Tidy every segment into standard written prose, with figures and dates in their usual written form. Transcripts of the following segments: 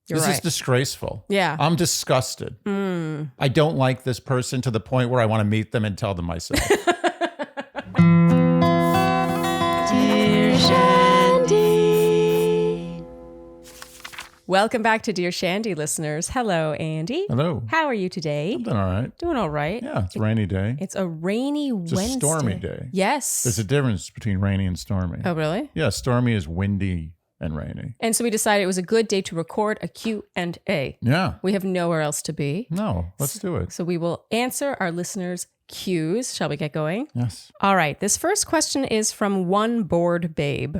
You're This right. is disgraceful. Yeah. I'm disgusted. I don't like this person to the point where I want to meet them and tell them myself. Dear Shandy. Welcome back to Dear Shandy, listeners. Hello, Andy. Hello. How are you today? I'm doing all right. Doing all right. Yeah, it's a rainy day. It's a rainy Wednesday. It's a stormy day. Yes. There's a difference between rainy and stormy. Oh, really? Yeah, stormy is windy and rainy. And so we decided it was a good day to record a Q&A. Yeah. We have nowhere else to be. No, let's do it. So we will answer our listeners' Q's. Shall we get going? Yes. All right. This first question is from One Bored Babe.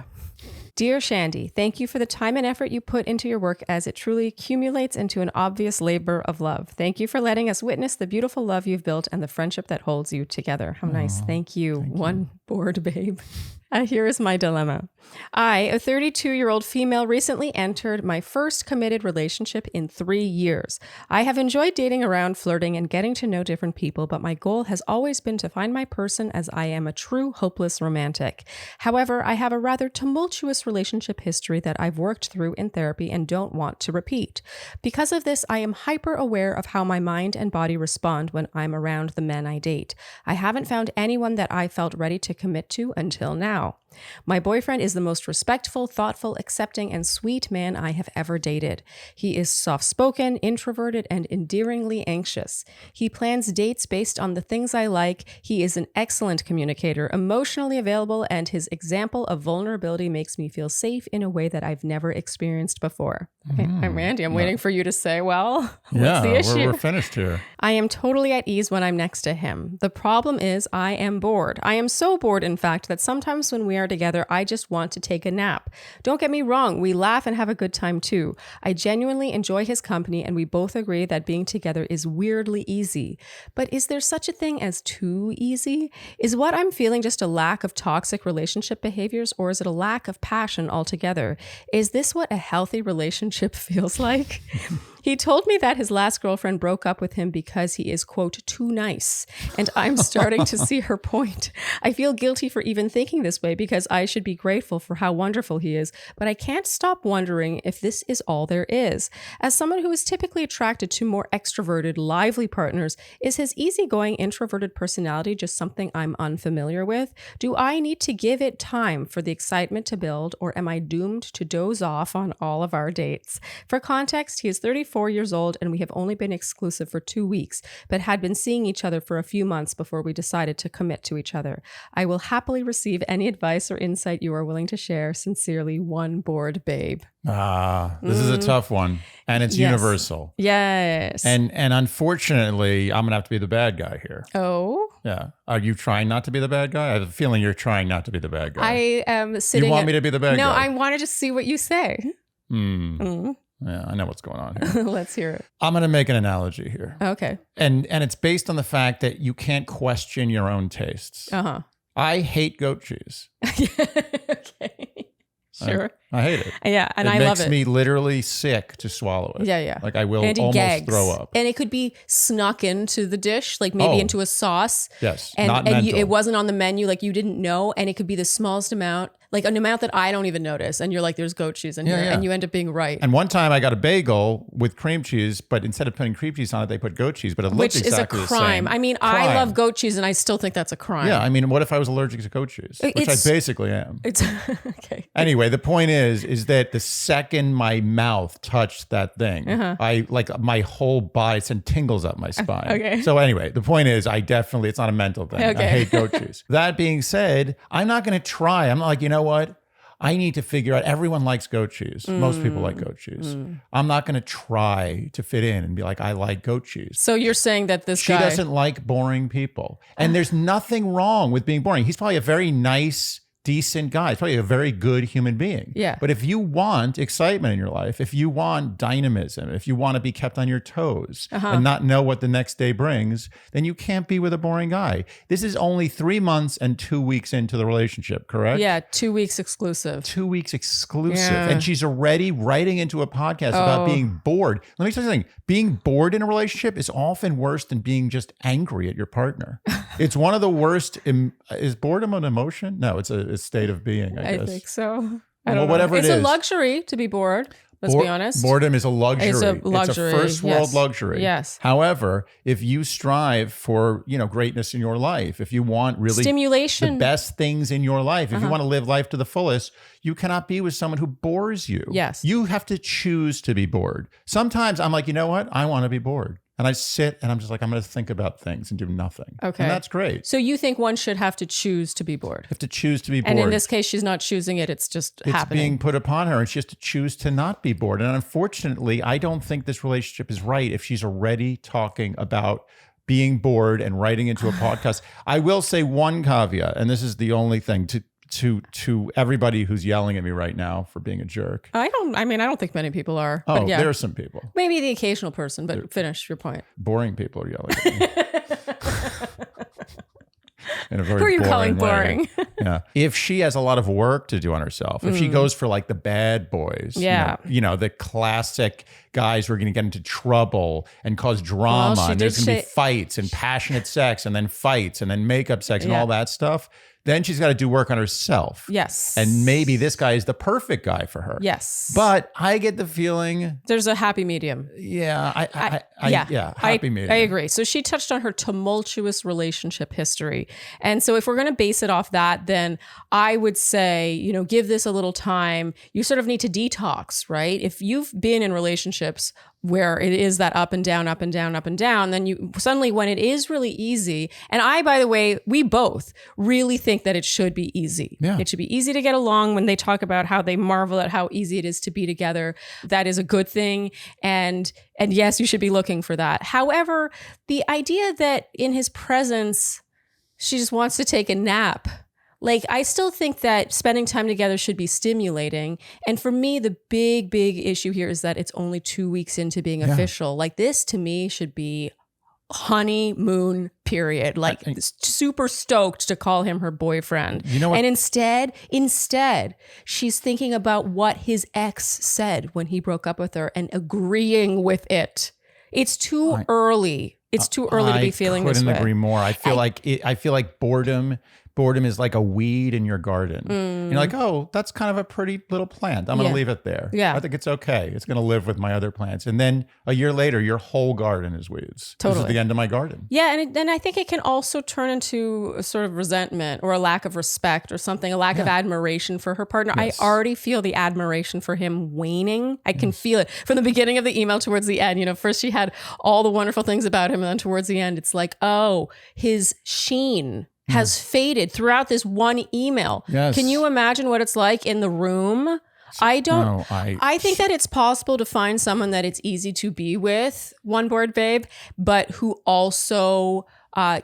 Dear Shandy, thank you for the time and effort you put into your work as it truly accumulates into an obvious labor of love. Thank you for letting us witness the beautiful love you've built and the friendship that holds you together. How nice. Thank you. One bored babe. Here is my dilemma. I, a 32-year-old female, recently entered my first committed relationship in 3 years. I have enjoyed dating around, flirting, and getting to know different people, but my goal has always been to find my person, as I am a true hopeless romantic. However, I have a rather tumultuous relationship history that I've worked through in therapy and don't want to repeat. Because of this, I am hyper aware of how my mind and body respond when I'm around the men I date. I haven't found anyone that I felt ready to commit to until now. My boyfriend is the most respectful, thoughtful, accepting, and sweet man I have ever dated. He is soft-spoken, introverted, and endearingly anxious. He plans dates based on the things I like. He is an excellent communicator, emotionally available, and his example of vulnerability makes me feel safe in a way that I've never experienced before. Okay, I'm Randy. I'm waiting for you to say, well, what's the issue? We're finished here. I am totally at ease when I'm next to him. The problem is I am bored. I am so bored, in fact, that sometimes when we are together, I just want to take a nap. Don't get me wrong. We laugh and have a good time too. I genuinely enjoy his company, and we both agree that being together is weirdly easy. But is there such a thing as too easy? Is what I'm feeling just a lack of toxic relationship behaviors, or is it a lack of passion altogether? Is this what a healthy relationship feels like? He told me that his last girlfriend broke up with him because he is, quote, too nice. And I'm starting to see her point. I feel guilty for even thinking this way because I should be grateful for how wonderful he is. But I can't stop wondering if this is all there is. As someone who is typically attracted to more extroverted, lively partners, is his easygoing, introverted personality just something I'm unfamiliar with? Do I need to give it time for the excitement to build, or am I doomed to doze off on all of our dates? For context, he is 34 years old, and we have only been exclusive for 2 weeks, but had been seeing each other for a few months before we decided to commit to each other. I will happily receive any advice or insight you are willing to share. Sincerely, One Bored Babe. This is a tough one, and it's universal. Yes. And unfortunately, I'm going to have to be the bad guy here. Oh? Yeah. Are you trying not to be the bad guy? I have a feeling you're trying not to be the bad guy. I am sitting... You want me to be the bad guy? No, I wanted to see what you say. Yeah, I know what's going on here. Let's hear it. I'm going to make an analogy here. Okay. And it's based on the fact that you can't question your own tastes. Uh-huh. I hate goat cheese. Okay. Sure. I hate it. Yeah, and I love it. It makes me literally sick to swallow it. Yeah. Like I will Andy almost gags. throw up. And it could be snuck into the dish, like maybe into a sauce. Yes, and, not and mental. it wasn't on the menu, like you didn't know, and it could be the smallest amount, like an amount that I don't even notice. And you're like, there's goat cheese in here, and you end up being right. And one time I got a bagel with cream cheese, but instead of putting cream cheese on it, they put goat cheese, but it looked exactly the same. Which is a crime. I mean, I love goat cheese, and I still think that's a crime. Yeah, I mean, what if I was allergic to goat cheese? Which I basically am. It's okay. Anyway, the point is that the second my mouth touched that thing, I like my whole body sent tingles up my spine. Okay. So anyway, the point is it's not a mental thing. Okay. I hate goat cheese. That being said, I'm not going to try. I'm not like, you know what? I need to figure out, everyone likes goat cheese. Most people like goat cheese. I'm not going to try to fit in and be like, I like goat cheese. So you're saying that She doesn't like boring people. And there's nothing wrong with being boring. He's probably a very nice, decent guy. He's probably a very good human being. Yeah. But if you want excitement in your life, if you want dynamism, if you want to be kept on your toes and not know what the next day brings, then you can't be with a boring guy. This is only 3 months and 2 weeks into the relationship, correct? Yeah, 2 weeks exclusive. 2 weeks exclusive. Yeah. And she's already writing into a podcast about being bored. Let me tell you something. Being bored in a relationship is often worse than being just angry at your partner. It's one of the worst. Is boredom an emotion? No, it's a state of being, I guess. I think so. Well, whatever it it's is. a luxury to be bored. Let's be honest. Boredom is a luxury. It's a luxury. It's a first world luxury. Yes. However, if you strive for, greatness in your life, if you want really stimulation, the best things in your life, if you want to live life to the fullest, you cannot be with someone who bores you. Yes. You have to choose to be bored. Sometimes I'm like, you know what? I want to be bored. And I sit and I'm just like, I'm going to think about things and do nothing. Okay. And that's great. So you think one should have to choose to be bored? Have to choose to be bored. And in this case, she's not choosing it. It's just happening. It's being put upon her, and she has to choose to not be bored. And unfortunately, I don't think this relationship is right if she's already talking about being bored and writing into a podcast. I will say one caveat, and this is the only thing to everybody who's yelling at me right now for being a jerk. I don't think many people are. Oh, but yeah. There are some people. Maybe the occasional person, but finish your point. Boring people are yelling at me. In a very Who are you boring calling way. boring? Yeah. If she has a lot of work to do on herself, if she goes for like the bad boys, the classic guys who are going to get into trouble and cause drama, and there's going to be fights and passionate sex and then fights and then makeup sex and all that stuff, then she's got to do work on herself. Yes. And maybe this guy is the perfect guy for her. Yes. But I get the feeling there's a happy medium. Yeah. Happy medium. I agree. So she touched on her tumultuous relationship history. And so if we're going to base it off that, then I would say, give this a little time. You sort of need to detox, right? If you've been in relationships where it is that up and down, up and down, up and down, then you suddenly, when it is really easy, and by the way, we both really think that it should be easy. Yeah. It should be easy to get along. When they talk about how they marvel at how easy it is to be together, that is a good thing. And yes, you should be looking for that. However, the idea that in his presence, she just wants to take a nap. I still think that spending time together should be stimulating. And for me, the big, big issue here is that it's only 2 weeks into being official. This to me should be honeymoon period. Super stoked to call him her boyfriend. You know what? And instead, she's thinking about what his ex said when he broke up with her and agreeing with it. It's too early. It's too early to be feeling this way. I couldn't agree more. I feel like boredom is like a weed in your garden. You're like, oh, that's kind of a pretty little plant. I'm going to leave it there. Yeah. I think it's okay. It's going to live with my other plants. And then a year later, your whole garden is weeds. Totally. This is the end of my garden. Yeah. And I think it can also turn into a sort of resentment or a lack of respect or something, a lack of admiration for her partner. Yes. I already feel the admiration for him waning. I can feel it from the beginning of the email towards the end. First she had all the wonderful things about him. And then towards the end, it's like, oh, his sheen has faded throughout this one email. Yes. Can you imagine what it's like in the room? I think that it's possible to find someone that it's easy to be with, one board babe, but who also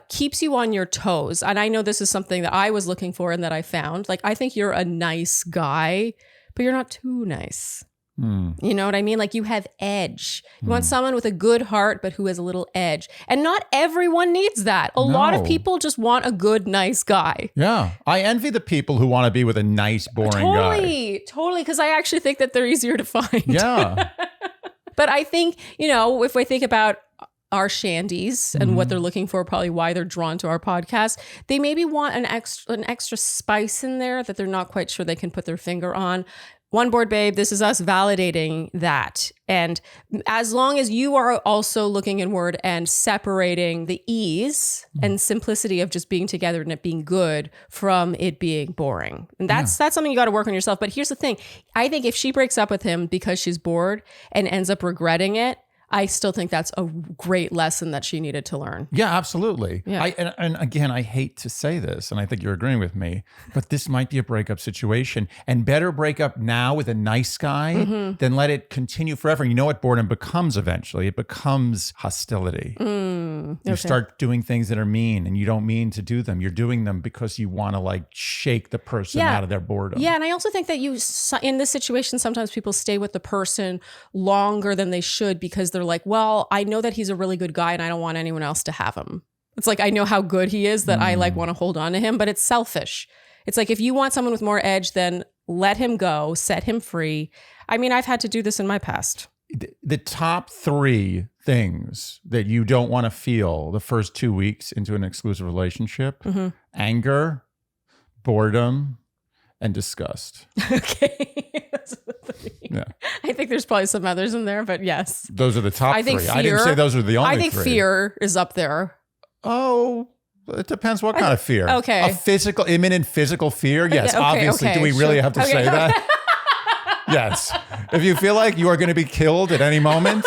keeps you on your toes. And I know this is something that I was looking for and that I found. I think you're a nice guy, but you're not too nice. You know what I mean? You have edge. You want someone with a good heart, but who has a little edge. And not everyone needs that. A lot of people just want a good, nice guy. Yeah. I envy the people who want to be with a nice, boring guy. Totally. Because I actually think that they're easier to find. Yeah. But I think, if we think about our Shandys and what they're looking for, probably why they're drawn to our podcast, they maybe want an extra spice in there that they're not quite sure they can put their finger on. One board babe, this is us validating that. And as long as you are also looking inward and separating the ease and simplicity of just being together and it being good from it being boring. And that's something you got to work on yourself. But here's the thing. I think if she breaks up with him because she's bored and ends up regretting it, I still think that's a great lesson that she needed to learn. Yeah, absolutely. Yeah. And again, I hate to say this, and I think you're agreeing with me, but this might be a breakup situation, and better break up now with a nice guy than let it continue forever. And you know what boredom becomes eventually? It becomes hostility. You start doing things that are mean, and you don't mean to do them. You're doing them because you want to shake the person out of their boredom. Yeah, and I also think that in this situation, sometimes people stay with the person longer than they should because they're like, well, I know that he's a really good guy and I don't want anyone else to have him. It's I know how good he is that I want to hold on to him, but it's selfish. It's if you want someone with more edge, then let him go, set him free. I mean, I've had to do this in my past. The top 3 things that you don't want to feel the first 2 weeks into an exclusive relationship: anger, boredom, and disgust. Okay. Those are the three. Yeah. I think there's probably some others in there, but yes. Those are the top I think three. fear, I didn't say those are the only I think three. fear is up there. Oh, it depends what kind of fear. Okay. A physical, imminent physical fear? Yes, Okay, obviously. okay, Do we really sure. have to say that? Yes. If you feel like you are going to be killed at any moment,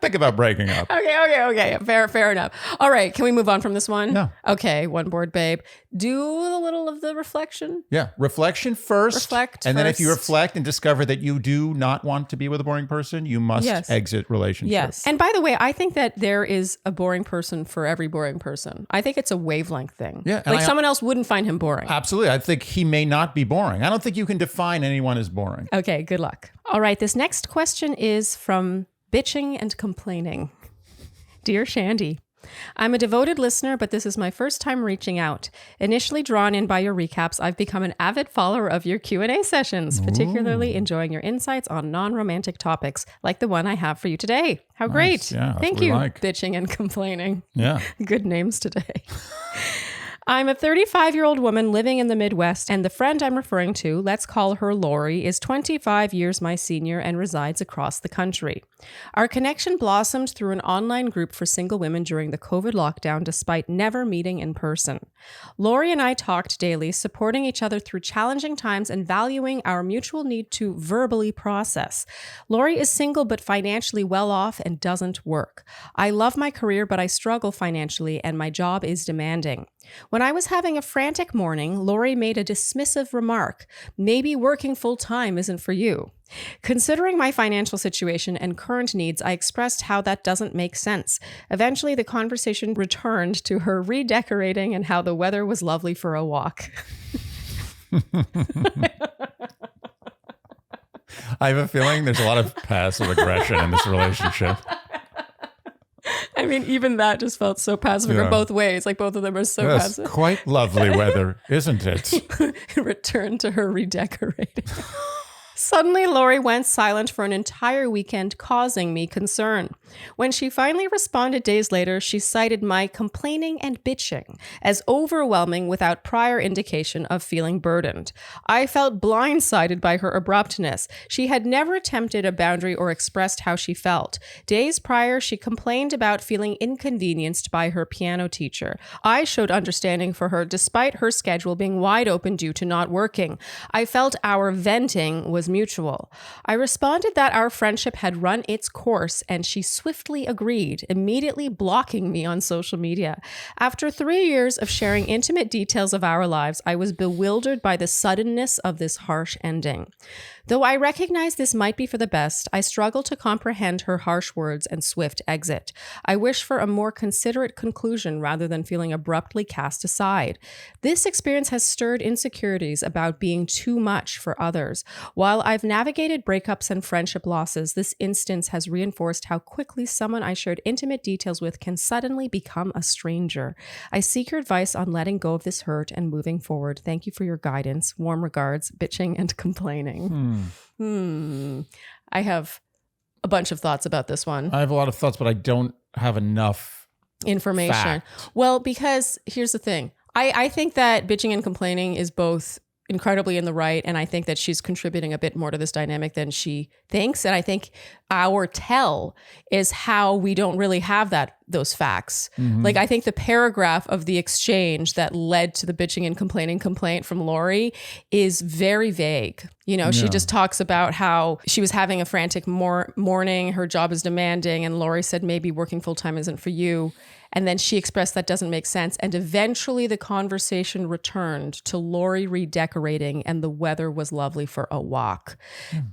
think about breaking up. Okay. Fair enough. All right. Can we move on from this one? Yeah. Okay. One board babe. Do a little of the reflection. Yeah. Reflection first. Reflect and then if you first. reflect and discover that you do not want to be with a boring person, you must exit relationship. Yes. And by the way, I think that there is a boring person for every boring person. I think it's a wavelength thing. Yeah. Like someone else wouldn't find him boring. Absolutely. I think he may not be boring. I don't think you can define anyone as boring. Okay. Good luck. All right. This next question is from Bitching and Complaining. Dear Shandy, I'm a devoted listener, but this is my first time reaching out. Initially drawn in by your recaps, I've become an avid follower of your Q&A sessions, particularly enjoying your insights on non-romantic topics like the one I have for you today. How great. Yeah, that's Thank what we you, like. Bitching and Complaining. Yeah. Good names today. I'm a 35-year-old woman living in the Midwest, and the friend I'm referring to, let's call her Lori, is 25 years my senior and resides across the country. Our connection blossomed through an online group for single women during the COVID lockdown, despite never meeting in person. Lori and I talked daily, supporting each other through challenging times and valuing our mutual need to verbally process. Lori is single but financially well off and doesn't work. I love my career, but I struggle financially, and my job is demanding. When I was having a frantic morning, Lori made a dismissive remark. Maybe working full-time isn't for you. Considering my financial situation and current needs, I expressed how that doesn't make sense. Eventually, the conversation returned to her redecorating and how the weather was lovely for a walk. I have a feeling there's a lot of passive aggression in this relationship. I mean, even that just felt so passive in both ways. Like both of them are so Yes, passive. quite lovely weather, isn't it? Returned to her redecorating. Suddenly, Lori went silent for an entire weekend, causing me concern. When she finally responded days later, she cited my complaining and bitching as overwhelming without prior indication of feeling burdened. I felt blindsided by her abruptness. She had never attempted a boundary or expressed how she felt. Days prior, she complained about feeling inconvenienced by her piano teacher. I showed understanding for her despite her schedule being wide open due to not working. I felt our venting was mutual. I responded that our friendship had run its course, and she swiftly agreed, immediately blocking me on social media. After 3 years of sharing intimate details of our lives, I was bewildered by the suddenness of this harsh ending. Though I recognize this might be for the best, I struggle to comprehend her harsh words and swift exit. I wish for a more considerate conclusion rather than feeling abruptly cast aside. This experience has stirred insecurities about being too much for others. While I've navigated breakups and friendship losses, this instance has reinforced how quickly someone I shared intimate details with can suddenly become a stranger. I seek your advice on letting go of this hurt and moving forward. Thank you for your guidance. Warm regards, Bitching and Complaining. I have a bunch of thoughts about this one. I have a lot of thoughts, but I don't have enough information. fact. Well, because here's the thing. I think that Bitching and Complaining is both incredibly in the right, and I think that she's contributing a bit more to this dynamic than she thinks. And I think our tell is how we don't really have those facts. Like, I think the paragraph of the exchange that led to the Bitching and Complaining complaint from Lori is very vague. You know, she just talks about how she was having a frantic morning, her job is demanding, and Lori said maybe working full-time isn't for you. And then she expressed that doesn't make sense. And eventually the conversation returned to Lori redecorating and the weather was lovely for a walk,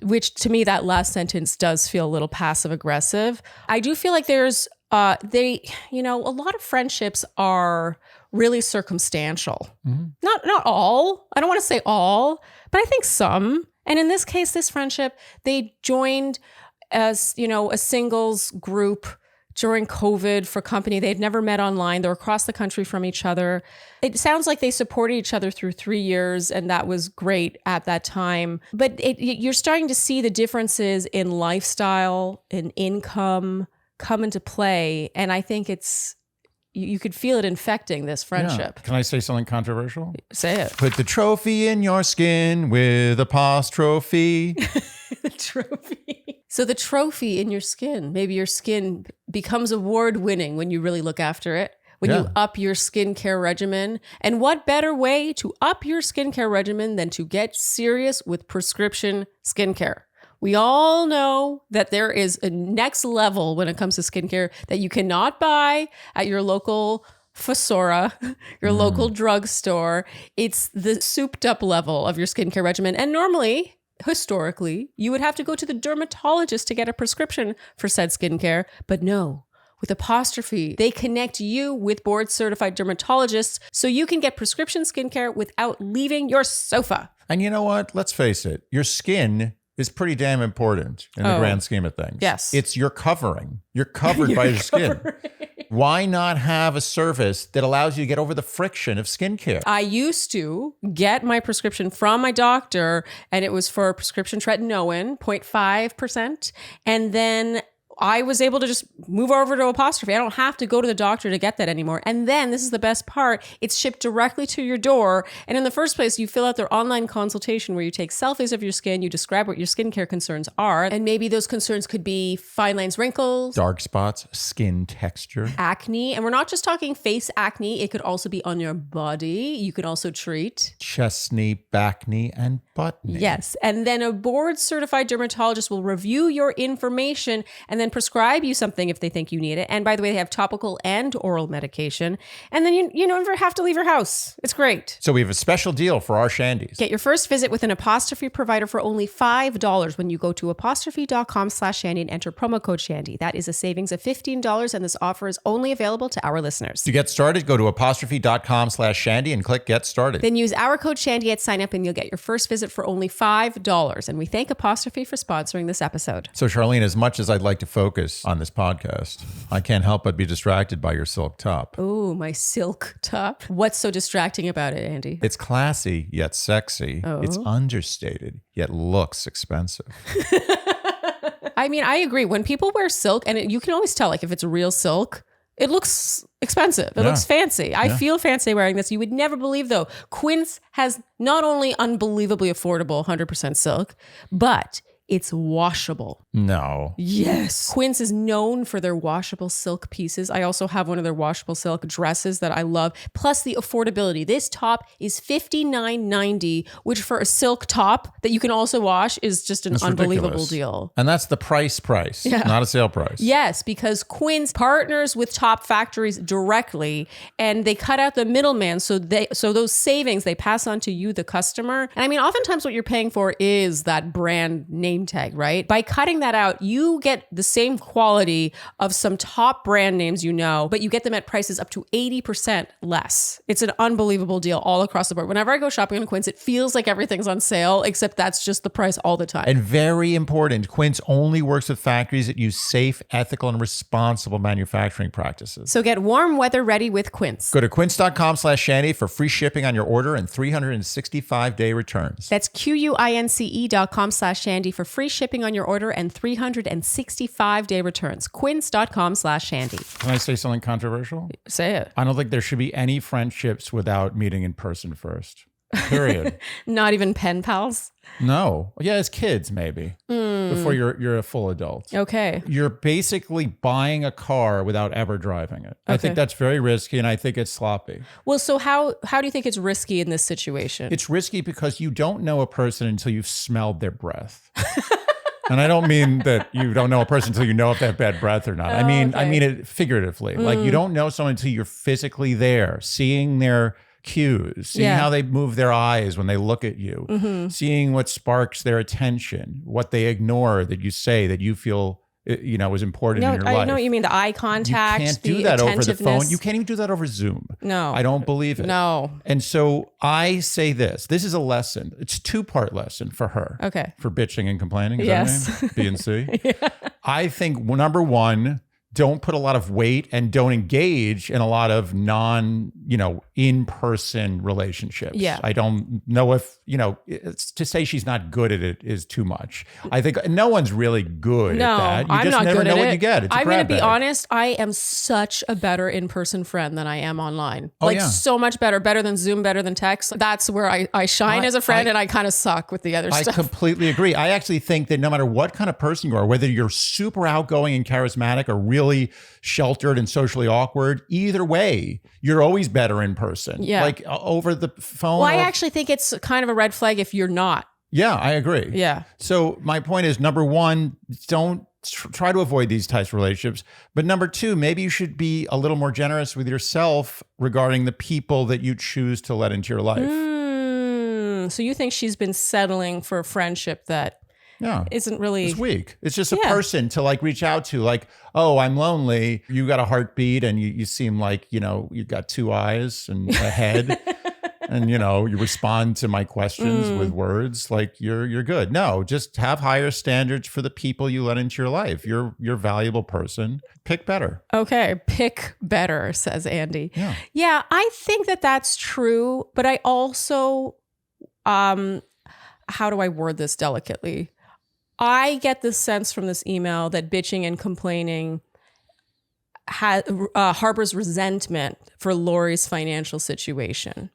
which to me, that last sentence does feel a little passive aggressive. I do feel like there's, a lot of friendships are really circumstantial. Not all, I don't want to say all, but I think some. And in this case, this friendship, they joined as, a singles group during COVID for company. They'd never met online. They're across the country from each other. It sounds like they supported each other through 3 years, and that was great at that time. But you're starting to see the differences in lifestyle and income come into play. And I think it's you could feel it infecting this friendship. Yeah. Can I say something controversial? Say it. Put the trophy in your skin with apostrophe. The trophy. So the trophy in your skin, maybe your skin becomes award winning when you really look after it. When you up your skincare regimen. And what better way to up your skincare regimen than to get serious with prescription skincare? We all know that there is a next level when it comes to skincare that you cannot buy at your local Fosora, your local drugstore. It's the souped up level of your skincare regimen. And normally, historically, you would have to go to the dermatologist to get a prescription for said skincare. But no. With Apostrophe, they connect you with board-certified dermatologists so you can get prescription skincare without leaving your sofa. And you know what? Let's face it. Your skin is pretty damn important in the grand scheme of things. Yes. It's your covering. You're covered by your skin. Why not have a service that allows you to get over the friction of skincare? I used to get my prescription from my doctor, and it was for prescription tretinoin, 0.5%. And then I was able to just move over to Apostrophe. I don't have to go to the doctor to get that anymore. And then this is the best part. It's shipped directly to your door. And in the first place, you fill out their online consultation where you take selfies of your skin. You describe what your skincare concerns are. And maybe those concerns could be fine lines, wrinkles, dark spots, skin texture, acne. And we're not just talking face acne. It could also be on your body. You can also treat chest knee, back knee, and butt knee. Yes. And then a board certified dermatologist will review your information and then prescribe you something if they think you need it. And by the way, they have topical and oral medication. And then you never have to leave your house. It's great. So we have a special deal for our Shandies. Get your first visit with an Apostrophe provider for only $5 when you go to apostrophe.com/Shandy and enter promo code Shandy. That is a savings of $15, and this offer is only available to our listeners. To get started, go to apostrophe.com/Shandy and click Get Started. Then use our code Shandy at sign up and you'll get your first visit for only $5. And we thank Apostrophe for sponsoring this episode. So Charlene, as much as I'd like to focus on this podcast, I can't help but be distracted by your silk top. Oh, my silk top. What's so distracting about it, Andy? It's classy yet sexy. Oh. It's understated yet looks expensive. I mean, I agree. When people wear silk, and you can always tell, like, if it's real silk, it looks expensive. It looks fancy. I feel fancy wearing this. You would never believe, though. Quince has not only unbelievably affordable 100% silk, but it's washable. No. Yes. Quince is known for their washable silk pieces. I also have one of their washable silk dresses that I love. Plus the affordability. This top is $59.90, which for a silk top that you can also wash is just an unbelievable ridiculous deal. And that's the price, not a sale price. Yes, because Quince partners with top factories directly and they cut out the middleman. So those savings they pass on to you, the customer. And I mean, oftentimes what you're paying for is that brand name tag, right? By cutting that out, you get the same quality of some top brand names, but you get them at prices up to 80% less. It's an unbelievable deal all across the board. Whenever I go shopping on Quince, it feels like everything's on sale, except that's just the price all the time. And very important, Quince only works with factories that use safe, ethical, and responsible manufacturing practices. So get warm weather ready with Quince. Go to quince.com/Shandy for free shipping on your order and 365-day returns. That's QUINCE.com/Shandy for free shipping on your order and 365-day returns. Quince.com/Shandy. Can I say something controversial? Say it. I don't think there should be any friendships without meeting in person first. Period. Not even pen pals? No. Yeah, as kids, maybe. Before you're a full adult. Okay. You're basically buying a car without ever driving it. I think that's very risky, and I think it's sloppy. Well, so how do you think it's risky in this situation? It's risky because you don't know a person until you've smelled their breath. And I don't mean that you don't know a person until you know if they have bad breath or not. I mean it figuratively. Like you don't know someone until you're physically there, seeing their cues, seeing how they move their eyes when they look at you, seeing what sparks their attention, what they ignore that you say that you feel is important in your life. I know what you mean. The eye contact, you can't do that over the phone. You can't even do that over Zoom. No. I don't believe it. No. And so I say this is a lesson. It's a 2-part lesson for her. Okay. For bitching and complaining. Is yes. that her name? B and C. Yeah. I think number one, don't put a lot of weight and don't engage in a lot of in-person relationships. Yeah. I don't know if, to say she's not good at it is too much. I think no one's really good at that. You I'm just not never good know at what it. you get. It's a I'm going to grab be bag. honest. I am such a better in-person friend than I am online. Oh, yeah. So much better than Zoom, better than text. That's where I shine as a friend, and I kind of suck with the other stuff. I completely agree. I actually think that no matter what kind of person you are, whether you're super outgoing and charismatic or really sheltered and socially awkward, either way, you're always better in person. Yeah. Like over the phone. Well, I actually think it's kind of a red flag if you're not. Yeah, I agree. Yeah. So my point is, number one, don't try to avoid these types of relationships. But number two, maybe you should be a little more generous with yourself regarding the people that you choose to let into your life. So you think she's been settling for a friendship that isn't really... It's weak. It's just a person to like reach out to, like, oh, I'm lonely. You got a heartbeat and you seem like, you've got two eyes and a head. And, you respond to my questions with words, like you're good. No, just have higher standards for the people you let into your life. You're a valuable person. Pick better. Okay, pick better, says Andy. Yeah, I think that that's true. But I also, how do I word this delicately? I get the sense from this email that bitching and complaining harbors resentment for Lori's financial situation.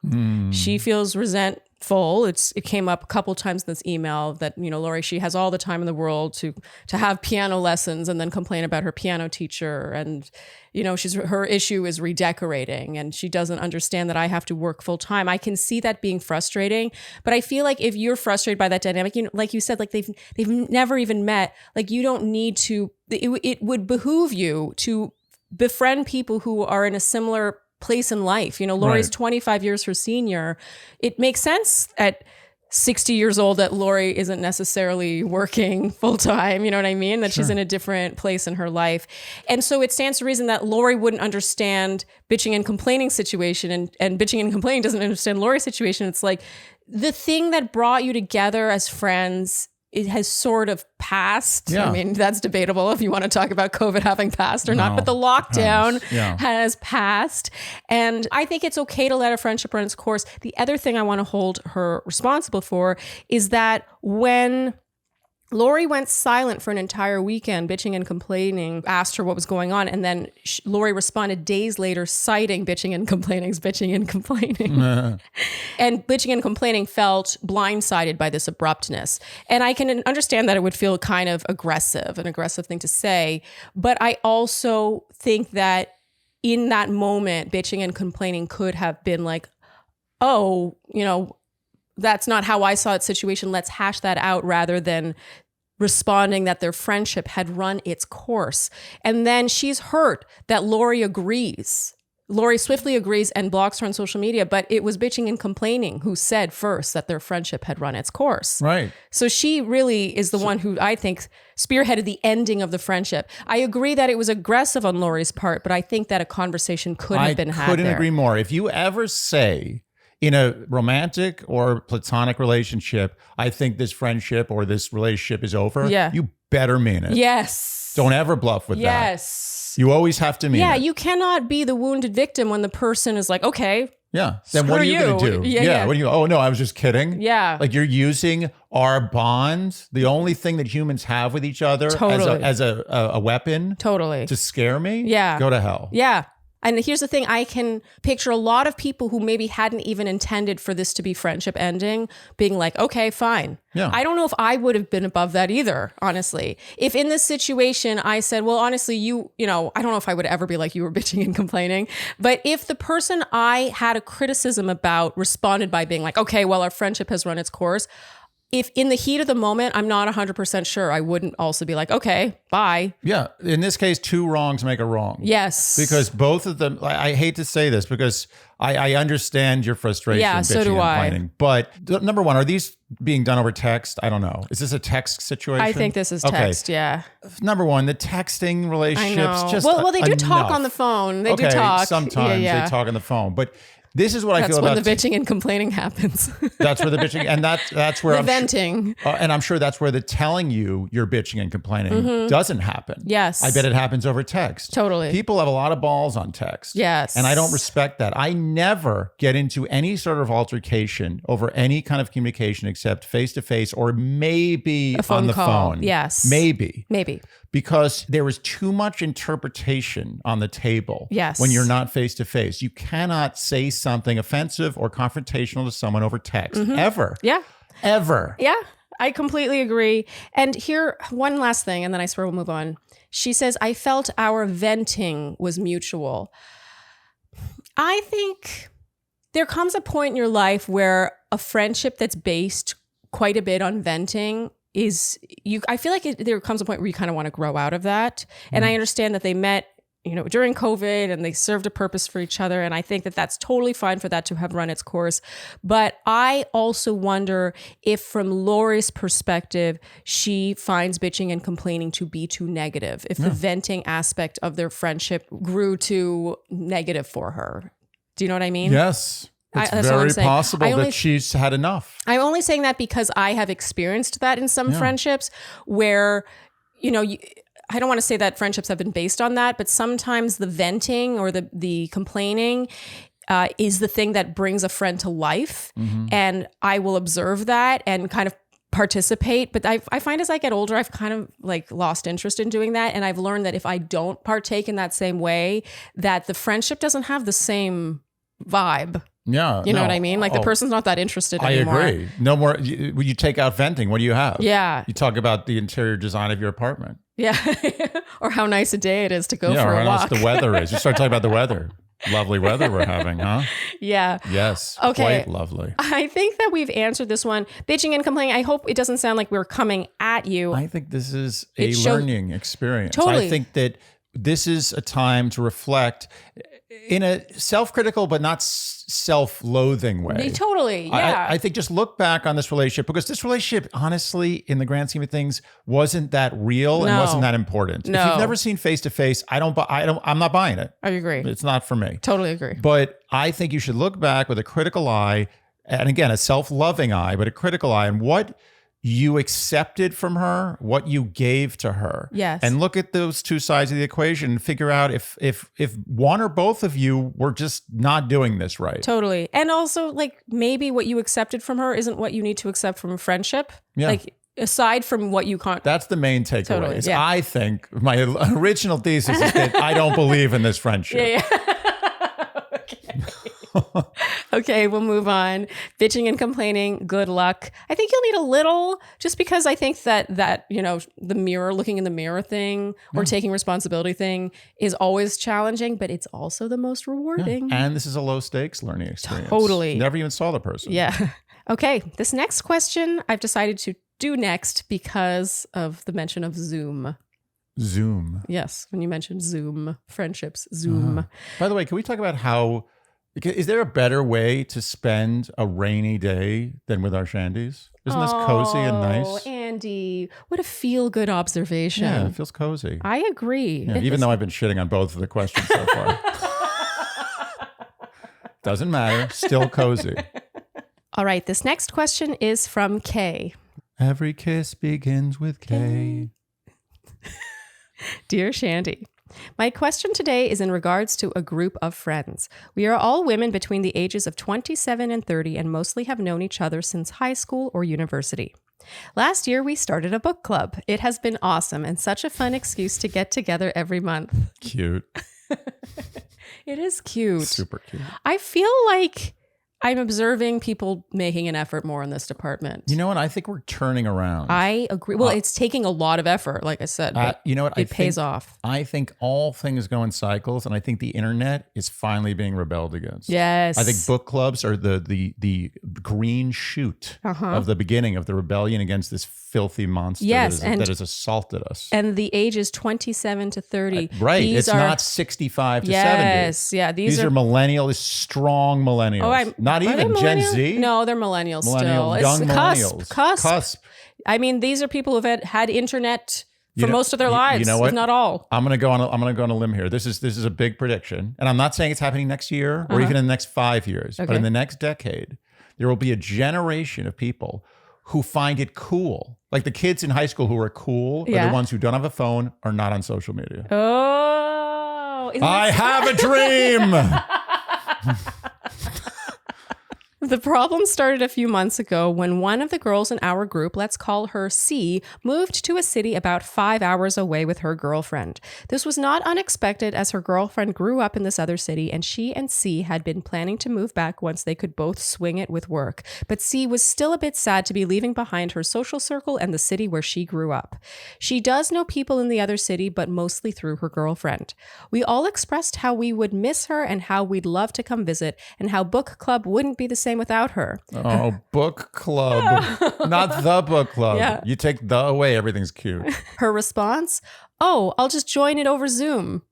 She feels resentful. It came up a couple times in this email that, Lori, she has all the time in the world to have piano lessons and then complain about her piano teacher. And, her issue is redecorating and she doesn't understand that I have to work full time. I can see that being frustrating, but I feel like if you're frustrated by that dynamic, like you said, like they've never even met, like you don't need to, it would behoove you to befriend people who are in a similar place in life. Lori's 25 years her senior. It makes sense at 60 years old that Lori isn't necessarily working full time. You know what I mean? That she's in a different place in her life. And so it stands to reason that Lori wouldn't understand bitching and complaining situation and bitching and complaining doesn't understand Lori's situation. It's like the thing that brought you together as friends, it has sort of passed. Yeah. I mean, that's debatable if you want to talk about COVID having passed or not, but the lockdown has passed. And I think it's okay to let a friendship run its course. The other thing I want to hold her responsible for is that when Lori went silent for an entire weekend, bitching and complaining, asked her what was going on. And then Lori responded days later, citing bitching and complaining. And bitching and complaining felt blindsided by this abruptness. And I can understand that it would feel kind of aggressive, an aggressive thing to say. But I also think that in that moment, bitching and complaining could have been like, oh, that's not how I saw it situation. Let's hash that out rather than responding that their friendship had run its course. And then she's hurt that Lori agrees. Lori swiftly agrees and blocks her on social media, but it was bitching and complaining who said first that their friendship had run its course. Right. So she really is the one who I think spearheaded the ending of the friendship. I agree that it was aggressive on Lori's part, but I think that a conversation could have been had there. I couldn't agree more. If you ever say in a romantic or platonic relationship, I think this friendship or this relationship is over, you better mean it. Yes. Don't ever bluff with that. Yes. You always have to mean it. Yeah, you cannot be the wounded victim when the person is like, okay, yeah. Then what are you going to do? Yeah. What do you? Oh no, I was just kidding. Yeah. Like you're using our bond, the only thing that humans have with each other, as a weapon, to scare me. Yeah. Go to hell. Yeah. And here's the thing, I can picture a lot of people who maybe hadn't even intended for this to be friendship ending, being like, okay, fine. Yeah. I don't know if I would have been above that either, honestly. If in this situation I said, well, honestly, you know, I don't know if I would ever be like, you were bitching and complaining. But if the person I had a criticism about responded by being like, okay, well, our friendship has run its course. If in the heat of the moment, I'm not 100% sure, I wouldn't also be like, okay, bye. Yeah. In this case, two wrongs make a wrong. Yes. Because both of them, I hate to say this because I understand your frustration. Yeah, so do I. But number one, are these being done over text? I don't know. Is this a text situation? I think this is text, yeah. Number one, the texting relationships just well, they do talk enough. on the phone. They do talk. Sometimes they talk on the phone. But This is what I feel That's about when the bitching and complaining happens. That's where the bitching, and that's where the I'm venting. and I'm sure that's where the telling you you're bitching and complaining doesn't happen. Yes. I bet it happens over text. Totally. People have a lot of balls on text. Yes. And I don't respect that. I never get into any sort of altercation over any kind of communication except face to face or maybe A phone on the call. phone. Yes. Maybe. Because there is too much interpretation on the table Yes. when you're not face to face. You cannot say something offensive or confrontational to someone over text ever. Yeah. Ever. Yeah. I completely agree. And here, one last thing, and then I swear we'll move on. She says, I felt our venting was mutual. I think there comes a point in your life where a friendship that's based quite a bit on venting I feel like there comes a point where you kind of want to grow out of that. And I understand that they met, during COVID and they served a purpose for each other. And I think that that's totally fine for that to have run its course. But I also wonder if from Lori's perspective, she finds bitching and complaining to be too negative. If the venting aspect of their friendship grew too negative for her. Do you know what I mean? Yes. It's that's what I'm very saying. possible that she's had enough. I'm only saying that because I have experienced that in some friendships where, I don't want to say that friendships have been based on that, but sometimes the venting or the complaining is the thing that brings a friend to life. And I will observe that and kind of participate. But I find as I get older, I've kind of like lost interest in doing that. And I've learned that if I don't partake in that same way, that the friendship doesn't have the same vibe. Yeah. You know what I mean? Like the person's not that interested anymore. I agree. No more. You take out venting. What do you have? Yeah. You talk about the interior design of your apartment. Yeah. Or how nice a day it is to go for or a how walk. nice the weather is. You start talking about the weather. Lovely weather we're having, huh? Yeah. Yes. Okay. Quite lovely. I think that we've answered this one. Bitching and complaining. I hope it doesn't sound like we're coming at you. I think this is a learning experience. Totally. I think that this is a time to reflect in a self-critical but not self-loathing way. Totally, yeah. I think just look back on this relationship because this relationship, honestly, in the grand scheme of things, wasn't that real and wasn't that important. No. If you've never seen face to face, I'm not buying it. I agree. It's not for me. Totally agree. But I think you should look back with a critical eye, and again, a self-loving eye, but a critical eye, and what you accepted from her, what you gave to her. Yes. And look at those two sides of the equation and figure out if one or both of you were just not doing this right. Totally. And also, like, maybe what you accepted from her isn't what you need to accept from a friendship. Yeah. Like, aside from what you can't. That's the main takeaway. Totally, yeah. I think my original thesis is that I don't believe in this friendship. Yeah. Okay, we'll move on. Bitching and complaining, good luck. I think you'll need a little, just because I think that the mirror, looking in the mirror thing or taking responsibility thing is always challenging, but it's also the most rewarding. And this is a low stakes learning experience. Totally. Never even saw the person. Yeah. Okay, this next question I've decided to do next because of the mention of Zoom. Zoom. Yes, when you mentioned Zoom, friendships, Zoom. By the way, can we talk about is there a better way to spend a rainy day than with our Shandies? Isn't this cozy and nice? Oh, Andy, what a feel-good observation. Yeah, it feels cozy. I agree. Yeah, even though I've been shitting on both of the questions so far. Doesn't matter. Still cozy. All right, this next question is from Kay. Every kiss begins with K. Dear Shandy, my question today is in regards to a group of friends. We are all women between the ages of 27 and 30 and mostly have known each other since high school or university. Last year, we started a book club. It has been awesome and such a fun excuse to get together every month. Cute. It is cute. Super cute. I feel like I'm observing people making an effort more in this department. You know what? I think we're turning around. I agree. Well, it's taking a lot of effort, like I said. But you know what? It pays off. I think all things go in cycles, and I think the internet is finally being rebelled against. Yes. I think book clubs are the green shoot of the beginning of the rebellion against this filthy monster that has assaulted us. And the age is 27 to 30. Right. It's not 65 to 70. Yes. Yeah. These are millennials, strong millennials. Not even Gen Z. No, they're millennials still. Young It's millennials. Cusp. I mean, these are people who've had internet for most of their lives, you know what? if not all. I'm gonna go on a limb here. This is a big prediction, and I'm not saying it's happening next year or even in the next 5 years, but in the next decade, there will be a generation of people who find it cool. Like the kids in high school who are cool are the ones who don't have a phone or not on social media. Oh, I have a dream. The problem started a few months ago when one of the girls in our group, let's call her C, moved to a city about 5 hours away with her girlfriend. This was not unexpected as her girlfriend grew up in this other city and she and C had been planning to move back once they could both swing it with work. But C was still a bit sad to be leaving behind her social circle and the city where she grew up. She does know people in the other city, but mostly through her girlfriend. We all expressed how we would miss her and how we'd love to come visit and how book club wouldn't be the same without her. Oh, book club. Not the book club. Yeah. You take the away, everything's cute. Her response, "Oh, I'll just join it over Zoom."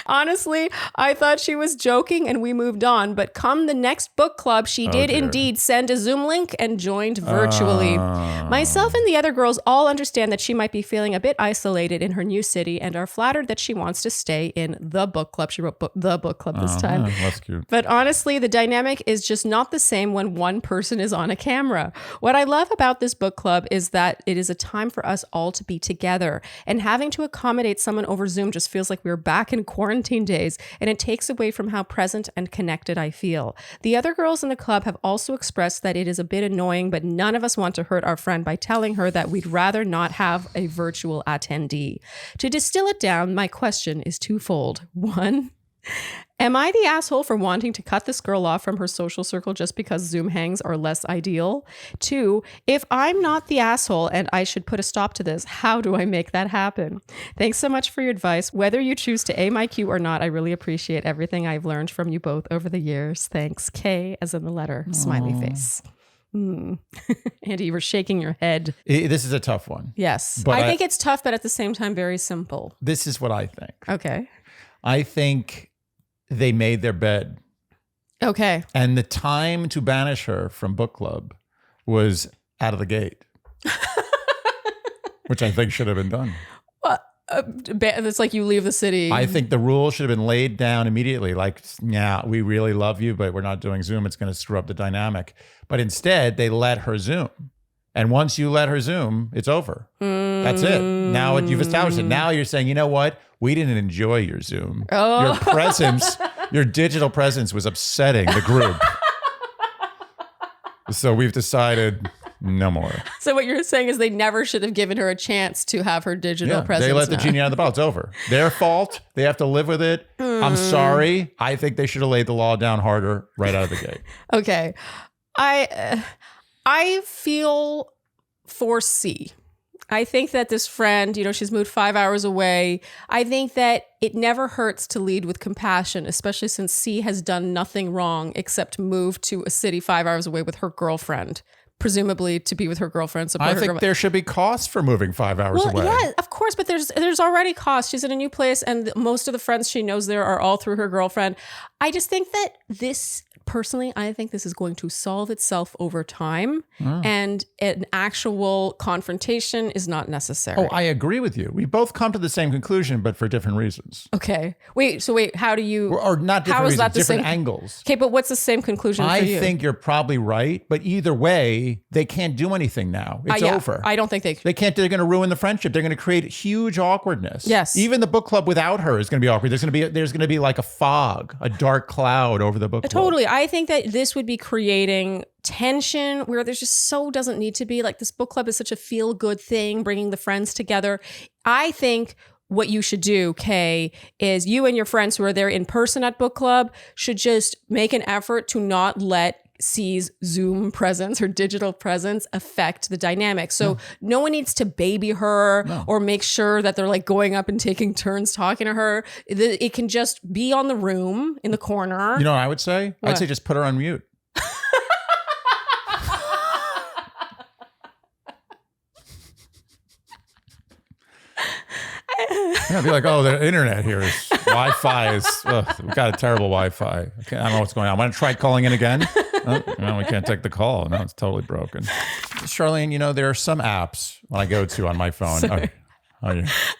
Honestly, I thought she was joking and we moved on, but come the next book club, she did indeed send a Zoom link and joined virtually. Myself and the other girls all understand that she might be feeling a bit isolated in her new city and are flattered that she wants to stay in the book club. She wrote the book club this time. That's cute. But honestly, the dynamic is just not the same when one person is on a camera. What I love about this book club is that it is a time for us all to be together, and having to accommodate someone over Zoom just feels like we're back in quarantine days, and it takes away from how present and connected I feel. The other girls in the club have also expressed that it is a bit annoying, but none of us want to hurt our friend by telling her that we'd rather not have a virtual attendee. To distill it down, my question is twofold. One, am I the asshole for wanting to cut this girl off from her social circle just because Zoom hangs are less ideal? Two, if I'm not the asshole and I should put a stop to this, how do I make that happen? Thanks so much for your advice. Whether you choose to aim my cue or not, I really appreciate everything I've learned from you both over the years. Thanks. K as in the letter, smiley face. Andy, you were shaking your head. This is a tough one. Yes. But I think it's tough, but at the same time, very simple. This is what I think. Okay. I think they made their bed. Okay. And the time to banish her from book club was out of the gate, which I think should have been done. It's like you leave the city. I think the rule should have been laid down immediately. Like, yeah, we really love you, but we're not doing Zoom. It's going to screw up the dynamic. But instead, they let her Zoom. And once you let her Zoom, it's over. That's it. Now you've established it. Now you're saying, you know what? We didn't enjoy your Zoom. Oh. Your presence, your digital presence was upsetting the group. So we've decided no more. So what you're saying is they never should have given her a chance to have her digital presence. They let the now. genie out of the bottle. It's over. Their fault. They have to live with it. I'm sorry. I think they should have laid the law down harder right out of the gate. Okay. I feel for C. I think that this friend, she's moved 5 hours away. I think that it never hurts to lead with compassion, especially since C has done nothing wrong except move to a city 5 hours away with her girlfriend, presumably to be with her girlfriend. I think there should be costs for moving 5 hours away. Yeah, of course, but there's already costs. She's in a new place, and most of the friends she knows there are all through her girlfriend. I just think that personally, I think this is going to solve itself over time, and an actual confrontation is not necessary. Oh, I agree with you. We both come to the same conclusion, but for different reasons. Okay. Wait, how do you... Or not different reasons, different angles. Okay, but what's the same conclusion for you? I think you're probably right, but either way, they can't do anything now. It's over. I don't think they can't. They're going to ruin the friendship. They're going to create huge awkwardness. Yes. Even the book club without her is going to be awkward. There's going to be like a fog, a dark cloud over the book club. Totally. I think that this would be creating tension where there's just doesn't need to be. Like, this book club is such a feel-good thing, bringing the friends together. I think what you should do, Kay, is you and your friends who are there in person at book club should just make an effort to not let C's Zoom presence or digital presence affect the dynamic. So no one needs to baby her or make sure that they're like going up and taking turns talking to her. It can just be on the room in the corner. You know what I would say? What? I'd say just put her on mute. Yeah, be like, oh, the internet here is Wi-Fi we've got a terrible Wi-Fi. I don't know what's going on. I want to try calling in again. Oh, no, we can't take the call. No, it's totally broken. Charlene, there are some apps when I go to on my phone. Yeah.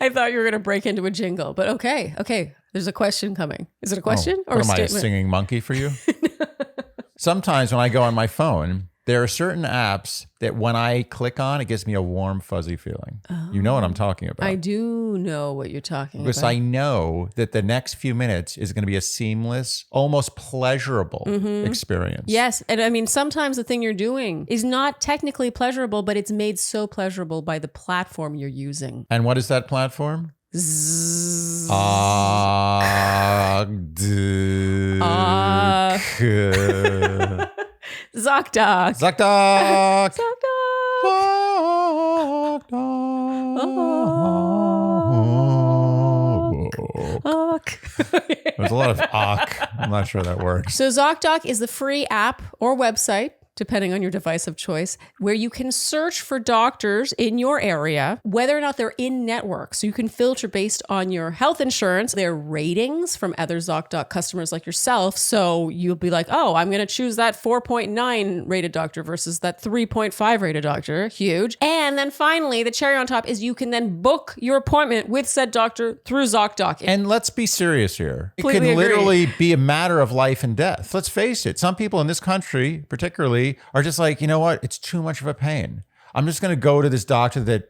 I thought you were going to break into a jingle, but okay. There's a question coming. Is it a question or a am I a statement? singing monkey for you? Sometimes when I go on my phone, there are certain apps that when I click on, it gives me a warm, fuzzy feeling. You know what I'm talking about. I do know what you're talking because about. I know that the next few minutes is going to be a seamless, almost pleasurable experience. Yes. And I mean, sometimes the thing you're doing is not technically pleasurable, but it's made so pleasurable by the platform you're using. And what is that platform? ZocDoc. ZocDoc. There's a lot of I'm not sure that works. So ZocDoc is the free app or website, depending on your device of choice, where you can search for doctors in your area, whether or not they're in network. So you can filter based on your health insurance, their ratings from other ZocDoc customers like yourself. So you'll be like, oh, I'm going to choose that 4.9 rated doctor versus that 3.5 rated doctor. Huge. And then finally, the cherry on top is you can then book your appointment with said doctor through ZocDoc. And let's be serious here. It Completely can agree. literally be a matter of life and death. Let's face it. Some people in this country, particularly, are just like, you know what? It's too much of a pain. I'm just going to go to this doctor that,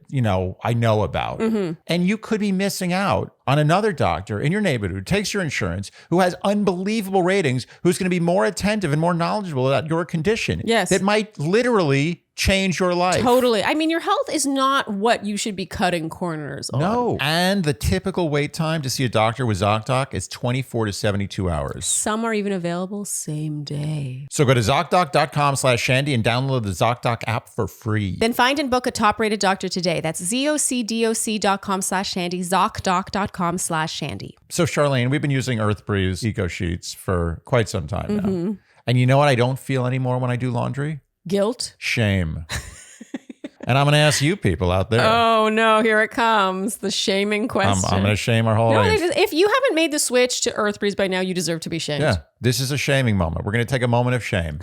I know about. And you could be missing out on another doctor in your neighborhood who takes your insurance, who has unbelievable ratings, who's going to be more attentive and more knowledgeable about your condition. Yes. That might literally change your life. Totally. I mean, your health is not what you should be cutting corners on. No. And the typical wait time to see a doctor with ZocDoc is 24 to 72 hours. Some are even available same day. So go to ZocDoc.com/Shandy and download the ZocDoc app for free. Then find and book a top-rated doctor today. That's ZocDoc.com/Shandy, ZocDoc.com/Shandy. So Charlene, we've been using EarthBreeze Eco Sheets for quite some time now. And you know what I don't feel anymore when I do laundry? Guilt. Shame. And I'm going to ask you people out there. Oh no, here it comes. The shaming question. I'm going to shame our whole life. If you haven't made the switch to EarthBreeze by now, you deserve to be shamed. Yeah, this is a shaming moment. We're going to take a moment of shame.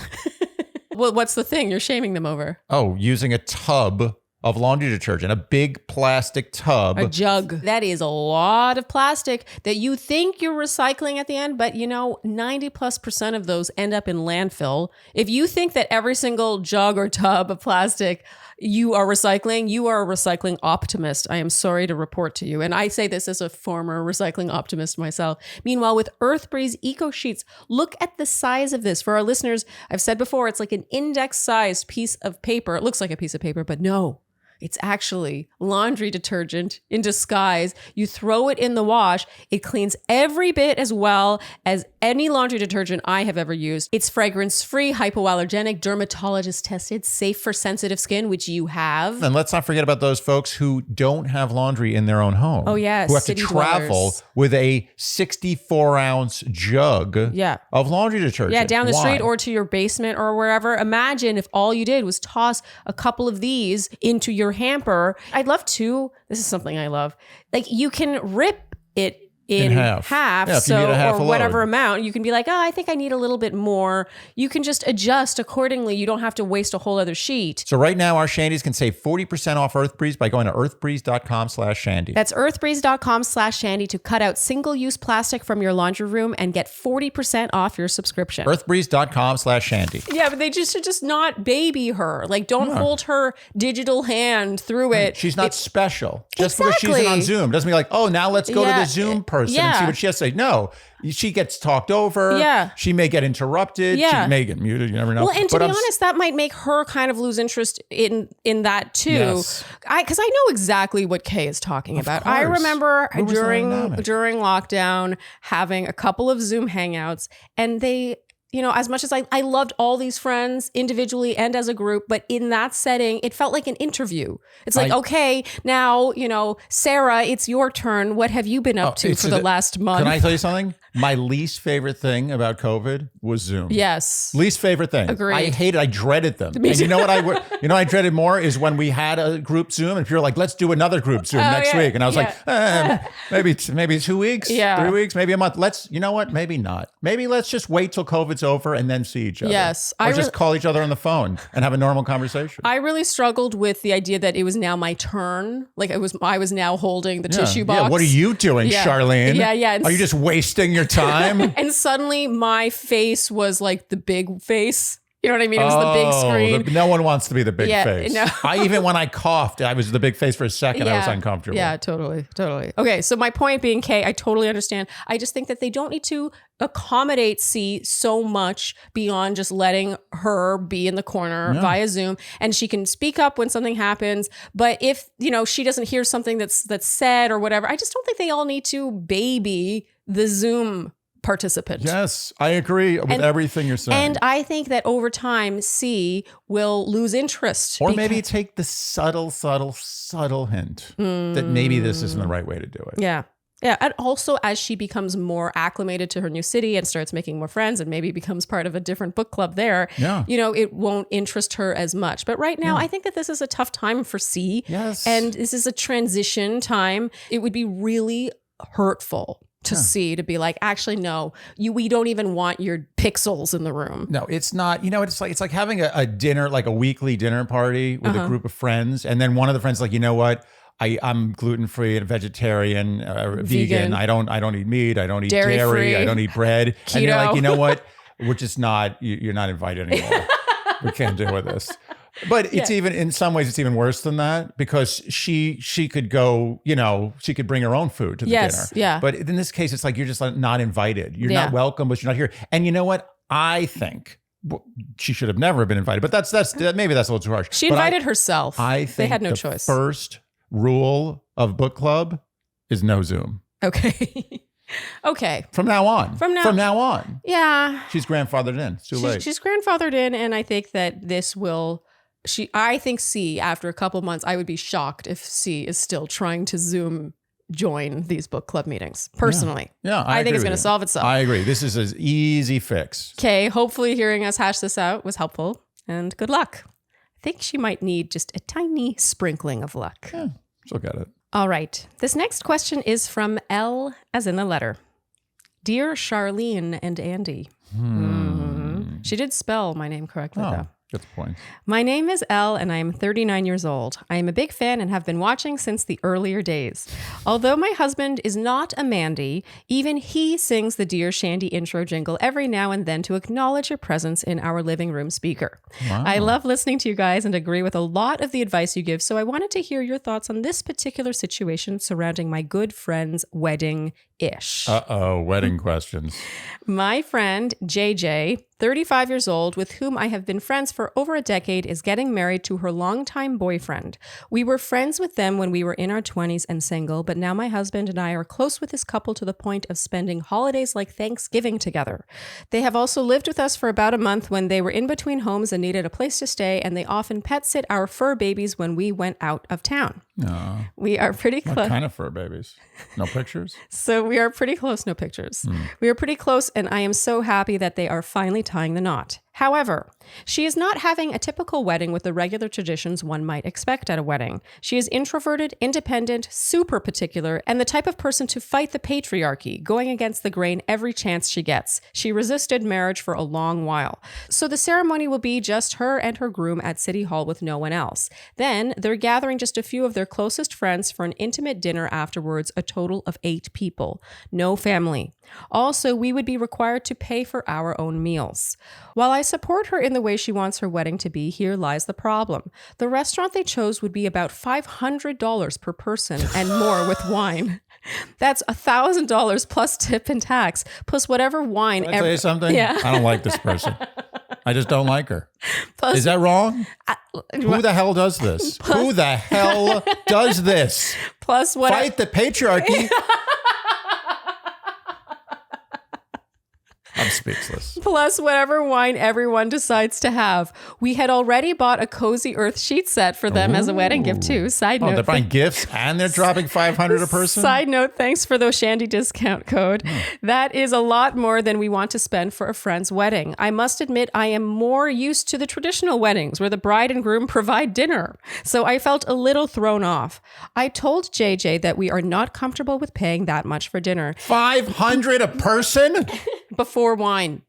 Well, what's the thing you're shaming them over? Oh, using a tub of laundry detergent, a big plastic tub. A jug. That is a lot of plastic that you think you're recycling at the end, but 90+% of those end up in landfill. If you think that every single jug or tub of plastic you are recycling, you are a recycling optimist. I am sorry to report to you. And I say this as a former recycling optimist myself. Meanwhile, with EarthBreeze Eco Sheets, look at the size of this. For our listeners, I've said before, it's like an index-sized piece of paper. It looks like a piece of paper, but no. It's actually laundry detergent in disguise. You throw it in the wash. It cleans every bit as well as any laundry detergent I have ever used. It's fragrance-free, hypoallergenic, dermatologist tested, safe for sensitive skin, which you have. And let's not forget about those folks who don't have laundry in their own home. Oh, yes. Who have to travel dwellers. with a 64-ounce jug of laundry detergent. Yeah, down the Why? street or to your basement or wherever. Imagine if all you did was toss a couple of these into your hamper. I'd love to. This is something I love. Like you can rip it in half. Yeah, if you need a half or a whatever load. amount, you can be like, oh, I think I need a little bit more. You can just adjust accordingly. You don't have to waste a whole other sheet. So right now, our Shandies can save 40% off EarthBreeze by going to earthbreeze.com/Shandy. That's earthbreeze.com/Shandy to cut out single-use plastic from your laundry room and get 40% off your subscription. earthbreeze.com/Shandy. Yeah, but they just should just not baby her. Like, don't hold her digital hand through it. She's not special. Just because she's Exactly. on Zoom doesn't mean like, oh, now let's go to the Zoom person and see what she has to say. No, she gets talked over. Yeah. She may get interrupted. Yeah. She may get muted. You never know. Well, and to But be honest, that might make her kind of lose interest in that too. Yes. Because I know exactly what Kay is talking about. I course. remember Who was the dynamic? during lockdown having a couple of Zoom hangouts, and they, as much as I loved all these friends individually and as a group, but in that setting, it felt like an interview. It's like, okay, now, Sarah, it's your turn. What have you been up to for the last month? Can I tell you something? My least favorite thing about COVID was Zoom. Yes. Least favorite thing. Agreed. I hated. I dreaded them. And you know what I dreaded more is when we had a group Zoom and people were like, "Let's do another group Zoom next week," and I was like, maybe 2 weeks, 3 weeks, maybe a month. You know what? Maybe not. Maybe let's just wait till COVID's over and then see each other. Yes. Or just call each other on the phone and have a normal conversation. I really struggled with the idea that it was now my turn. Like I was now holding the tissue box. Yeah. What are you doing, Charlene? Yeah. Are you just wasting your time? And suddenly my face was like the big face. You know what I mean? It was the big screen. No one wants to be the big face. No. Even when I coughed, I was the big face for a second. I was uncomfortable. Yeah, totally. Okay, so my point being, Kay, I totally understand. I just think that they don't need to accommodate C so much beyond just letting her be in the corner via Zoom, and she can speak up when something happens. But if she doesn't hear something that's said or whatever, I just don't think they all need to baby the Zoom participant. Yes, I agree with everything you're saying. And I think that over time, C will lose interest. Or maybe take the subtle hint that maybe this isn't the right way to do it. Yeah. Yeah. And also, as she becomes more acclimated to her new city and starts making more friends and maybe becomes part of a different book club there, it won't interest her as much. But right now, I think that this is a tough time for C. Yes. And this is a transition time. It would be really hurtful to see, to be like, actually, no, we don't even want your pixels in the room. No, it's not. It's like having a dinner, like a weekly dinner party with a group of friends. And then one of the friends like, you know what? I'm gluten-free and vegetarian, vegan. I don't eat meat. I don't eat dairy. I don't eat bread. Keto. And you're like, you know what? We're just not, you're not invited anymore. We can't deal with this. But it's even, in some ways, it's even worse than that, because she could go, she could bring her own food to the dinner. Yeah. But in this case, it's like you're just not invited. You're not welcome, but you're not here. And you know what? I think she should have never been invited. But maybe that's a little too harsh. She invited herself. I think they had no choice. First rule of book club is no Zoom. Okay. Okay. From now on. Yeah. She's grandfathered in. It's too late. She's grandfathered in, and I think that this will. I think C, after a couple months, I would be shocked if C is still trying to Zoom join these book club meetings. Personally. Yeah. I think it's going to solve itself. I agree. This is an easy fix. Okay. Hopefully hearing us hash this out was helpful, and good luck. I think she might need just a tiny sprinkling of luck. Yeah, she'll get it. All right. This next question is from L, as in the letter. Dear Charlene and Andy. She did spell my name correctly, though. Good point. My name is Elle, and I am 39 years old. I am a big fan and have been watching since the earlier days. Although my husband is not a Mandy, even he sings the Dear Shandy intro jingle every now and then to acknowledge your presence in our living room speaker. Wow. I love listening to you guys and agree with a lot of the advice you give, so I wanted to hear your thoughts on this particular situation surrounding my good friend's wedding-ish. Uh-oh, wedding questions. My friend, JJ, 35 years old, with whom I have been friends for over a decade, is getting married to her longtime boyfriend. We were friends with them when we were in our 20s and single, but now my husband and I are close with this couple to the point of spending holidays like Thanksgiving together. They have also lived with us for about a month when they were in between homes and needed a place to stay, and they often pet sit our fur babies when we went out of town. We are pretty close. What kind of fur babies? No pictures? So we are pretty close. No pictures. We are pretty close, and I am so happy that they are finally tying the knot. However, she is not having a typical wedding with the regular traditions one might expect at a wedding. She is introverted, independent, super particular, and the type of person to fight the patriarchy, going against the grain every chance she gets. She resisted marriage for a long while. So the ceremony will be just her and her groom at City Hall with no one else. Then they're gathering just a few of their closest friends for an intimate dinner afterwards, a total of 8 people. No family. Also, we would be required to pay for our own meals. While I support her in the way she wants her wedding to be, here lies the problem. The restaurant they chose would be about $500 per person and more with wine. That's $1,000 plus tip and tax, plus whatever wine. Can I tell you something? Yeah. I don't like this person. I just don't like her. Plus, is that wrong? Who the hell does this? Who the hell does this? Plus what? Fight the patriarchy. I'm speechless. Plus whatever wine everyone decides to have. We had already bought a Cozy Earth sheet set for them as a wedding gift too. Side note. They're buying gifts and they're dropping $500 a person? Side note, thanks for the Shandy discount code. That is a lot more than we want to spend for a friend's wedding. I must admit I am more used to the traditional weddings where the bride and groom provide dinner. So I felt a little thrown off. I told JJ that we are not comfortable with paying that much for dinner. $500 a person? Before wine.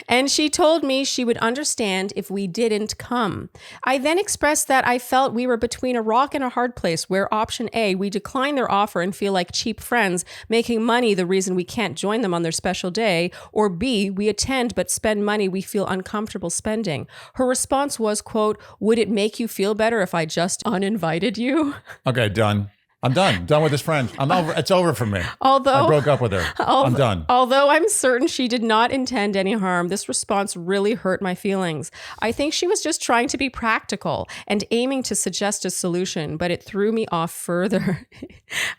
And she told me she would understand if we didn't come. I then expressed that I felt we were between a rock and a hard place where option A, we decline their offer and feel like cheap friends, making money the reason we can't join them on their special day, or B, we attend but spend money we feel uncomfortable spending. Her response was, quote, would it make you feel better if I just uninvited you? Okay, done. I'm done. Done with this friend. I'm over. It's over for me. Although I broke up with her. I'm done. Although I'm certain she did not intend any harm, this response really hurt my feelings. I think she was just trying to be practical and aiming to suggest a solution, but it threw me off further.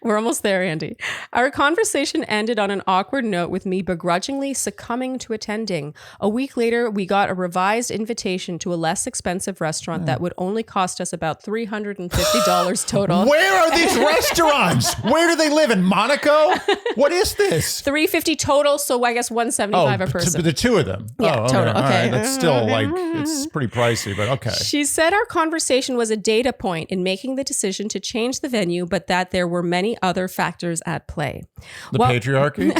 We're almost there, Andy. Our conversation ended on an awkward note with me begrudgingly succumbing to attending. A week later, we got a revised invitation to a less expensive restaurant that would only cost us about $350 total. Where are these restaurants? Where do they live? In Monaco? What is this? $350 total, so I guess $175 a person. The two of them. Yeah, total. All Okay. right. That's still it's pretty pricey, but okay. She said our conversation was a data point in making the decision to change the venue, but that there were many other factors at play. The patriarchy?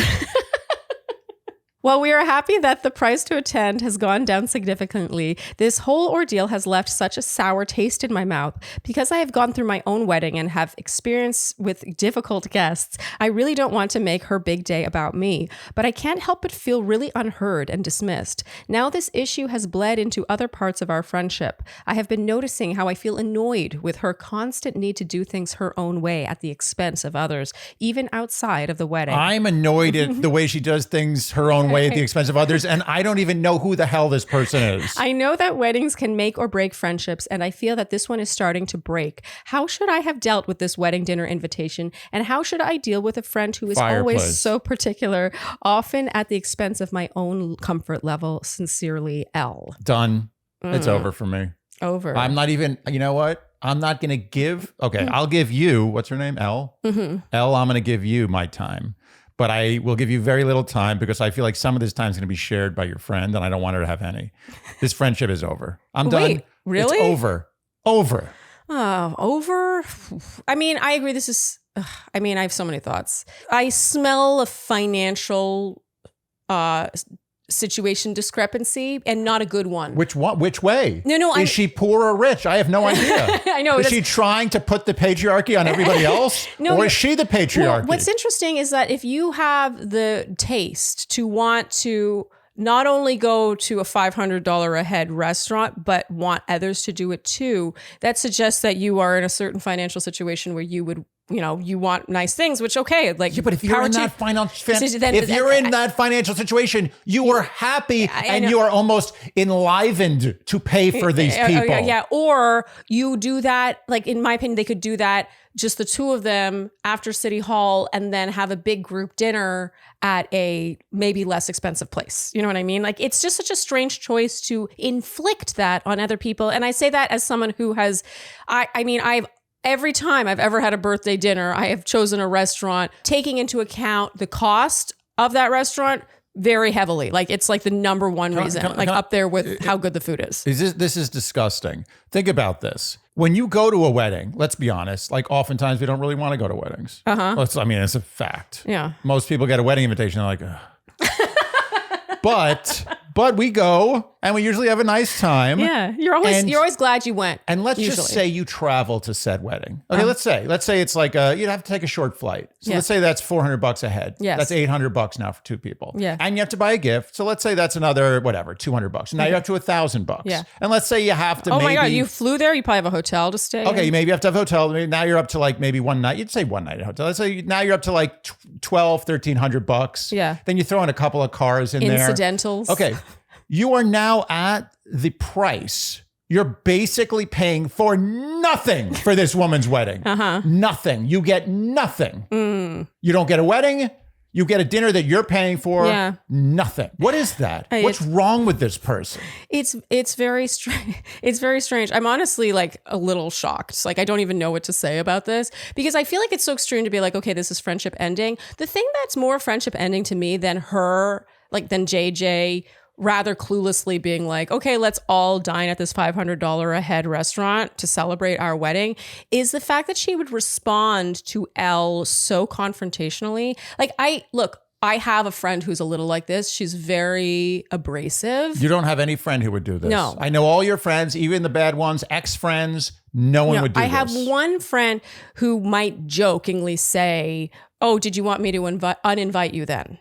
While we are happy that the price to attend has gone down significantly, this whole ordeal has left such a sour taste in my mouth. Because I have gone through my own wedding and have experience with difficult guests, I really don't want to make her big day about me, but I can't help but feel really unheard and dismissed. Now this issue has bled into other parts of our friendship. I have been noticing how I feel annoyed with her constant need to do things her own way at the expense of others, even outside of the wedding. I'm annoyed at the way she does things her own way at the expense of others, and I don't even know who the hell this person is. I know that weddings can make or break friendships, and I feel that this one is starting to break. How should I have dealt with this wedding dinner invitation, and how should I deal with a friend who is always so particular, often at the expense of my own comfort level? Sincerely, L. Done. It's over for me. Over. I'm not even, you know what? I'm not going to give, okay, I'll give you, what's her name? L? L, I'm going to give you my time. But I will give you very little time because I feel like some of this time is going to be shared by your friend and I don't want her to have any. This friendship is over. I'm done. Wait, really? It's over. Over. Oh, over? I mean, I agree. I have so many thoughts. I smell a financial situation discrepancy and not a good one. Which one? Which way? No. Is she poor or rich? I have no idea. I know. Is she trying to put the patriarchy on everybody else? Or is she the patriarchy? Well, what's interesting is that if you have the taste to want to not only go to a $500 a head restaurant, but want others to do it too, that suggests that you are in a certain financial situation where you would, you want nice things, which okay, like yeah, but if you're in that financial situation, you are happy and you are almost enlivened to pay for these people. Yeah, or you do that, like in my opinion, they could do that just the two of them after City Hall and then have a big group dinner at a maybe less expensive place. You know what I mean? Like it's just such a strange choice to inflict that on other people. And I say that as someone who has, every time I've ever had a birthday dinner, I have chosen a restaurant taking into account the cost of that restaurant very heavily. Like it's like the number one reason, up there with how good the food is. This is disgusting. Think about this. When you go to a wedding, let's be honest, like oftentimes we don't really want to go to weddings. It's a fact. Yeah. Most people get a wedding invitation, they're like, ugh. But we go and we usually have a nice time. Yeah. You're always glad you went. And let's just say you travel to said wedding. Okay, let's say it's like you'd have to take a short flight. So let's say that's $400 a head. Yes. That's $800 now for two people. Yeah. And you have to buy a gift. So let's say that's another $200. Now you're up to $1,000. Yeah. And let's say you have to my God, you flew there, you probably have a hotel to stay Okay, in. maybe you have to have a hotel. Now you're up to like maybe one night. You'd say one night at a hotel. Let's say now you're up to like $1,300. Yeah. Then you throw in a couple of cars in there. Incidentals. Okay. You are now at the price. You're basically paying for nothing for this woman's wedding. Nothing. You get nothing. You don't get a wedding. You get a dinner that you're paying for. Yeah. Nothing. What is that? What's wrong with this person? It's very strange. It's very strange. I'm honestly like a little shocked. It's like, I don't even know what to say about this because I feel like it's so extreme to be like, okay, this is friendship ending. The thing that's more friendship ending to me than than JJ rather cluelessly being like, okay, let's all dine at this $500 a head restaurant to celebrate our wedding, is the fact that she would respond to Elle so confrontationally. Like, I have a friend who's a little like this. She's very abrasive. You don't have any friend who would do this. No. I know all your friends, even the bad ones, ex-friends, no one would do this. I have one friend who might jokingly say, oh, did you want me to uninvite you then?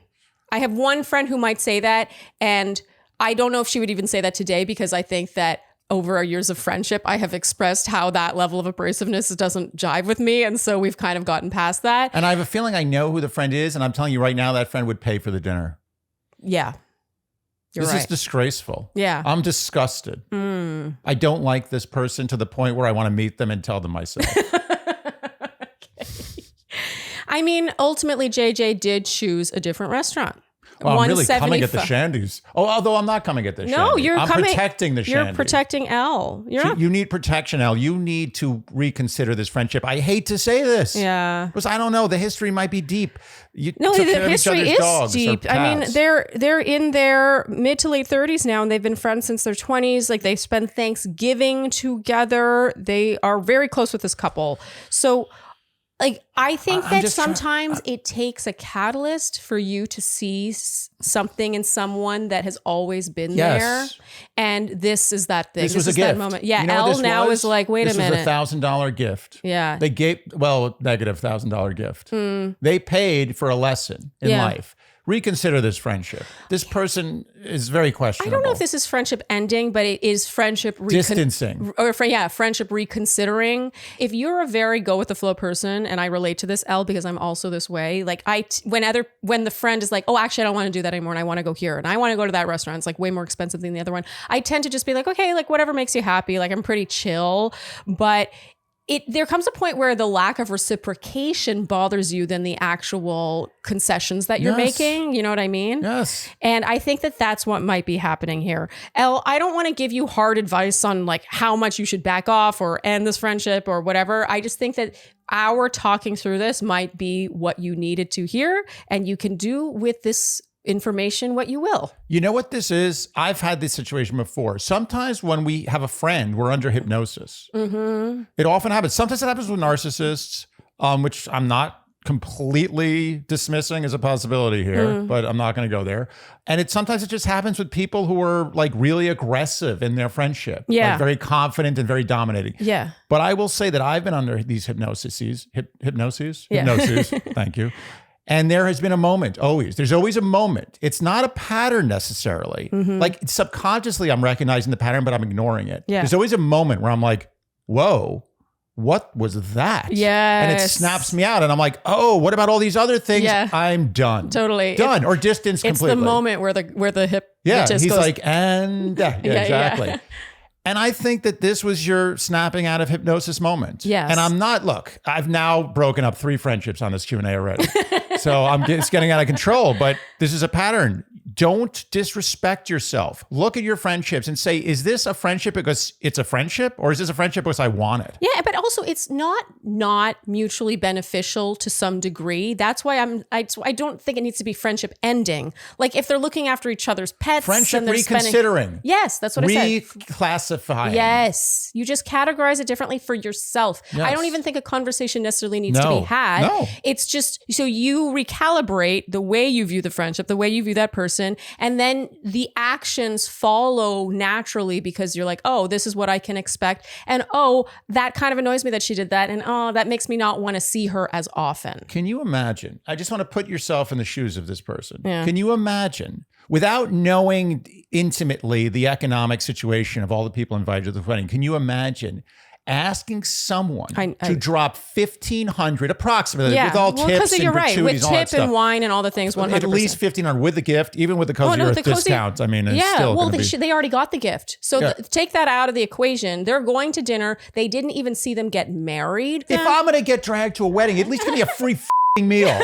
I have one friend who might say that, and I don't know if she would even say that today because I think that over our years of friendship, I have expressed how that level of abrasiveness doesn't jive with me, and so we've kind of gotten past that. And I have a feeling I know who the friend is, and I'm telling you right now, that friend would pay for the dinner. Yeah. This is disgraceful. Yeah. I'm disgusted. I don't like this person to the point where I want to meet them and tell them myself. I mean, ultimately, JJ did choose a different restaurant. Well, I'm really coming at the Shandies. Oh, although I'm not coming at the Shandy. I'm protecting the Shandy. You're protecting Elle. You need protection, Elle. You need to reconsider this friendship. I hate to say this. Yeah. Because I don't know. The history might be deep. The history is deep. I mean, they're in their mid to late 30s now, and they've been friends since their 20s. Like, they spend Thanksgiving together. They are very close with this couple. So, like, I think that sometimes it takes a catalyst for you to see something in someone that has always been there. And this is that thing. This was a gift. That moment. Yeah, Elle now is like, wait a minute. This was a $1,000 gift. Yeah. They gave, negative $1,000 gift. They paid for a lesson in life. Reconsider this friendship. This person is very questionable. I don't know if this is friendship ending, but it is friendship distancing. Friendship reconsidering. If you're a very go with the flow person, and I relate to this, Elle, because I'm also this way. Like, when the friend is like, oh, actually, I don't want to do that anymore, and I want to go here, and I want to go to that restaurant. It's like way more expensive than the other one. I tend to just be like, okay, like whatever makes you happy. Like, I'm pretty chill, but there comes a point where the lack of reciprocation bothers you than the actual concessions that you're making. You know what I mean? Yes. And I think that that's what might be happening here. Elle, I don't want to give you hard advice on like how much you should back off or end this friendship or whatever. I just think that our talking through this might be what you needed to hear, and you can do with this information what you will. You know what this is? I've had this situation before. Sometimes when we have a friend, we're under hypnosis. It often happens. Sometimes it happens with narcissists, which I'm not completely dismissing as a possibility here, but I'm not going to go there. And sometimes it just happens with people who are like really aggressive in their friendship. Yeah. Like very confident and very dominating. Yeah. But I will say that I've been under these hypnoses. Yeah. Hypnosis. Thank you. And there has been a moment, always. There's always a moment. It's not a pattern necessarily. Like subconsciously, I'm recognizing the pattern, but I'm ignoring it. Yeah. There's always a moment where I'm like, whoa, what was that? Yes. And it snaps me out. And I'm like, oh, what about all these other things? Yeah. I'm done. Totally. Done or distanced completely. It's the moment where the hypnotist he's goes, like, and exactly. And I think that this was your snapping out of hypnosis moment. Yes. And I'm not, look, I've now broken up 3 friendships on this Q&A already. So it's getting out of control, but this is a pattern. Don't disrespect yourself. Look at your friendships and say, is this a friendship because it's a friendship, or is this a friendship because I want it? Yeah, but also it's not mutually beneficial to some degree. That's why I don't think it needs to be friendship ending. Like if they're looking after each other's pets. Friendship reconsidering. Yes, that's what I said. Reclassifying. Yes. You just categorize it differently for yourself. Yes. I don't even think a conversation necessarily needs to be had. No. It's just so you recalibrate the way you view the friendship, the way you view that person, and then the actions follow naturally because you're like, oh, this is what I can expect. And oh, that kind of annoys me that she did that. And oh, that makes me not want to see her as often. Can you imagine? I just want to put yourself in the shoes of this person. Yeah. Can you imagine, without knowing intimately the economic situation of all the people invited to the wedding, can you imagine asking someone to drop $1,500 approximately with all tips and you're right. gratuities With and all that tip stuff. and wine and all the things, 100%. At least $1,500 with the gift, even with the Cozy Earth discounts. I mean, it's still going to be... they already got the gift. So take that out of the equation. They're going to dinner. They didn't even see them get married. If I'm going to get dragged to a wedding, at least give me a free meal.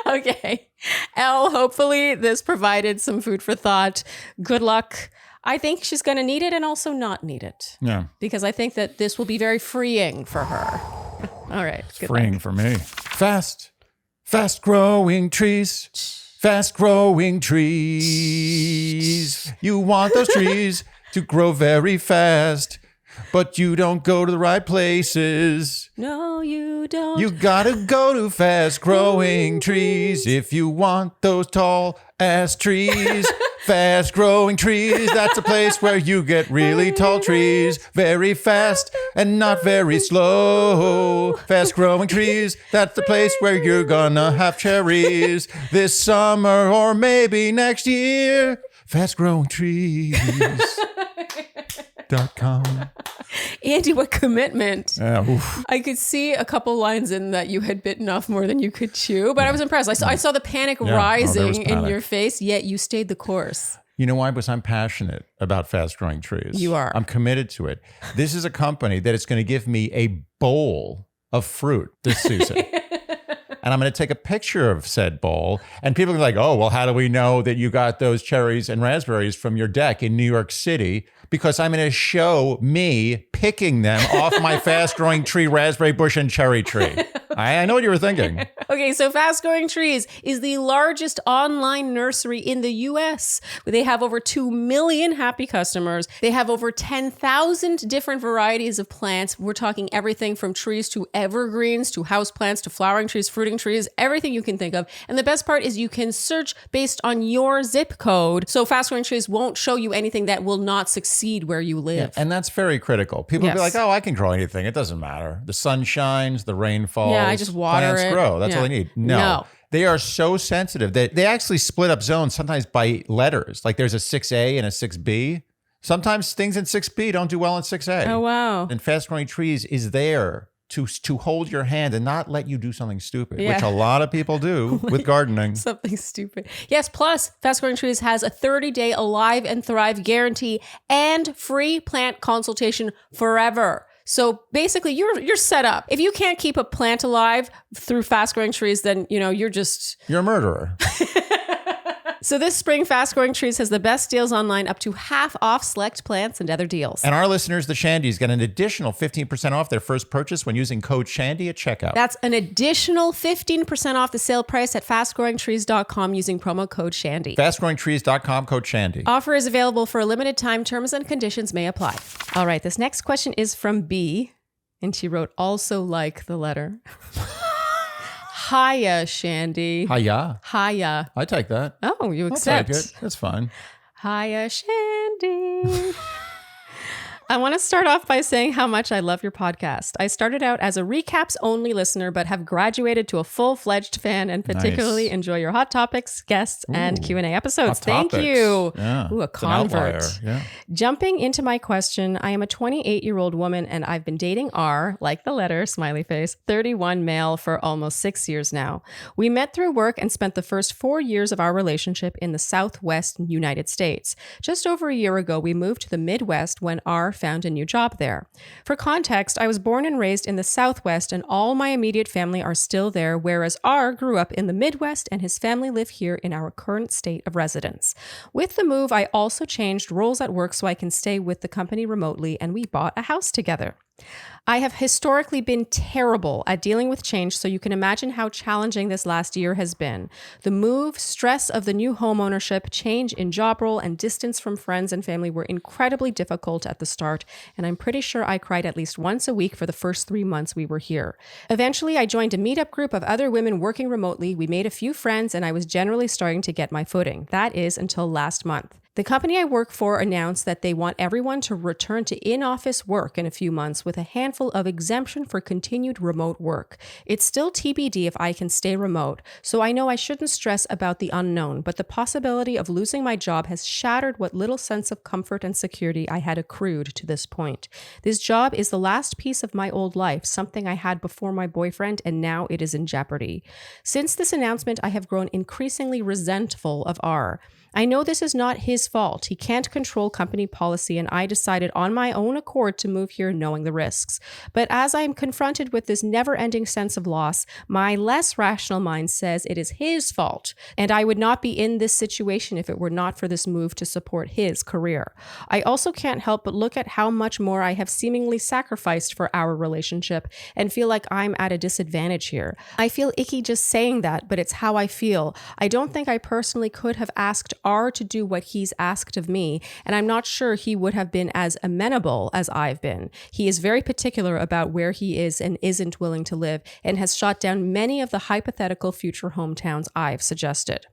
Okay. Elle, hopefully this provided some food for thought. Good luck. I think she's going to need it and also not need it. Yeah. Because I think that this will be very freeing for her. All right. Good Freeing luck. for me. Fast growing trees. Fast growing trees. You want those trees to grow very fast, but you don't go to the right places. No, you don't. You gotta go to fast growing trees if you want those tall ass trees. Fast growing trees, that's a place where you get really tall trees very fast and not very slow. Fast growing trees, that's the place where you're gonna have cherries this summer or maybe next year. Fast growing trees.com. Andy, what commitment. Oof. I could see a couple lines in that you had bitten off more than you could chew, but I was impressed. I saw the panic rising in your face, yet you stayed the course. You know why? Because I'm passionate about fast growing trees. You are. I'm committed to it. This is a company that is going to give me a bowl of fruit this season. And I'm going to take a picture of said bowl. And people are like, oh, well, how do we know that you got those cherries and raspberries from your deck in New York City? Because I'm going to show me picking them off my fast-growing tree, raspberry bush, and cherry tree. I know what you were thinking. Okay, so Fast Growing Trees is the largest online nursery in the U.S. They have over 2 million happy customers. They have over 10,000 different varieties of plants. We're talking everything from trees to evergreens to houseplants to flowering trees, fruiting trees, everything you can think of. And the best part is you can search based on your zip code. So Fast Growing Trees won't show you anything that will not succeed where you live. Yeah, and that's very critical. People will be like, oh, I can grow anything. It doesn't matter. The sun shines, the rain falls. Yeah, I just water plants it. grow. That's all they need. No. They are so sensitive that they actually split up zones sometimes by letters. Like there's a 6A and a 6B. Sometimes things in 6B don't do well in 6A. Oh, wow. And Fast Growing Trees is there to hold your hand and not let you do something stupid, which a lot of people do with gardening. Something stupid. Yes, plus Fast Growing Trees has a 30-day Alive and Thrive guarantee and free plant consultation forever. So basically, you're set up. If you can't keep a plant alive through Fast Growing Trees, then you're a murderer. So this spring, Fast Growing Trees has the best deals online, up to half off select plants and other deals. And our listeners, the Shandys, get an additional 15% off their first purchase when using code Shandy at checkout. That's an additional 15% off the sale price at fastgrowingtrees.com using promo code Shandy. Fastgrowingtrees.com, code Shandy. Offer is available for a limited time. Terms and conditions may apply. All right, this next question is from B, and she wrote also like the letter. Hiya, Shandy. Hiya. Hiya. I take that. Oh, you I'll accept. take it. That's fine. Hiya, Shandy. I want to start off by saying how much I love your podcast. I started out as a recaps-only listener, but have graduated to a full-fledged fan and particularly enjoy your hot topics, guests, and Q&A episodes. Thank you. Yeah. Ooh, a convert. Yeah. Jumping into my question, I am a 28-year-old woman and I've been dating R, like the letter, smiley face, 31 male for almost 6 years now. We met through work and spent the first 4 years of our relationship in the Southwest United States. Just over a year ago, we moved to the Midwest when R found a new job there. For context, I was born and raised in the Southwest and all my immediate family are still there, whereas R grew up in the Midwest and his family live here in our current state of residence. With the move, I also changed roles at work so I can stay with the company remotely, and we bought a house together. I have historically been terrible at dealing with change, so you can imagine how challenging this last year has been. The move, stress of the new home ownership, change in job role, and distance from friends and family were incredibly difficult at the start, and I'm pretty sure I cried at least once a week for the first 3 months we were here. Eventually, I joined a meetup group of other women working remotely. We made a few friends, and I was generally starting to get my footing. That is until last month. The company I work for announced that they want everyone to return to in-office work in a few months with a handful of exemption for continued remote work. It's still TBD if I can stay remote, so I know I shouldn't stress about the unknown, but the possibility of losing my job has shattered what little sense of comfort and security I had accrued to this point. This job is the last piece of my old life, something I had before my boyfriend, and now it is in jeopardy. Since this announcement, I have grown increasingly resentful of R. I know this is not his fault. He can't control company policy, and I decided on my own accord to move here knowing the risks. But as I am confronted with this never-ending sense of loss, my less rational mind says it is his fault, and I would not be in this situation if it were not for this move to support his career. I also can't help but look at how much more I have seemingly sacrificed for our relationship and feel like I'm at a disadvantage here. I feel icky just saying that, but it's how I feel. I don't think I personally could have asked R to do what he's asked of me, and I'm not sure he would have been as amenable as I've been. He is very particular about where he is and isn't willing to live, and has shot down many of the hypothetical future hometowns I've suggested.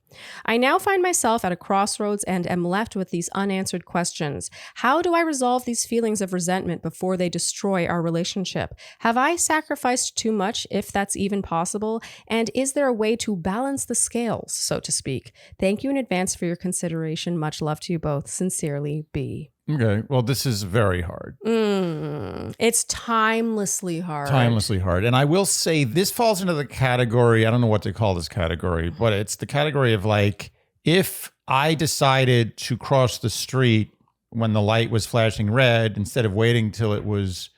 I now find myself at a crossroads and am left with these unanswered questions. How do I resolve these feelings of resentment before they destroy our relationship? Have I sacrificed too much, if that's even possible? And is there a way to balance the scales, so to speak? Thank you in advance for your consideration. Much love to you both. Sincerely, B. Okay. Well, this is very hard. It's timelessly hard. Timelessly hard. And I will say this falls into the category, I don't know what to call this category, but it's the category of like, if I decided to cross the street when the light was flashing red instead of waiting till it was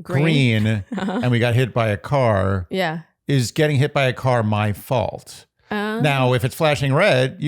green and we got hit by a car, is getting hit by a car my fault? Now, if it's flashing red,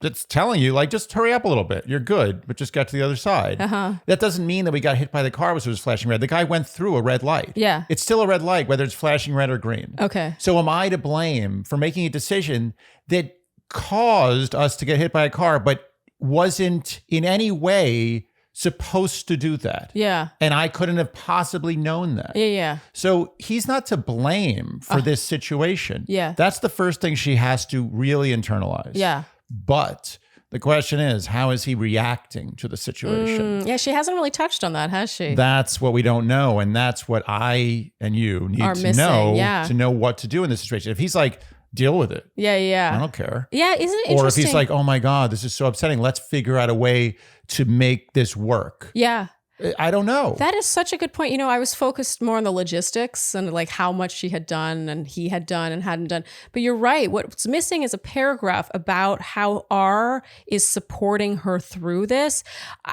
it's telling you, like, just hurry up a little bit. You're good, but just get to the other side. That doesn't mean that we got hit by the car because it was flashing red. The guy went through a red light. Yeah. It's still a red light, whether it's flashing red or green. Okay. So am I to blame for making a decision that caused us to get hit by a car, but wasn't in any way supposed to do that? Yeah. And I couldn't have possibly known that. Yeah. So he's not to blame for this situation. Yeah. That's the first thing she has to really internalize. Yeah. But the question is, how is he reacting to the situation? Yeah, she hasn't really touched on that, has she? That's what we don't know. And that's what I and you need to know what to do in this situation. If he's like, deal with it. Yeah. I don't care. Yeah, isn't it interesting? Or if he's like, oh my God, this is so upsetting. Let's figure out a way to make this work. Yeah. I don't know. That is such a good point. You know, I was focused more on the logistics and like how much she had done and he had done and hadn't done. But you're right. What's missing is a paragraph about how R is supporting her through this.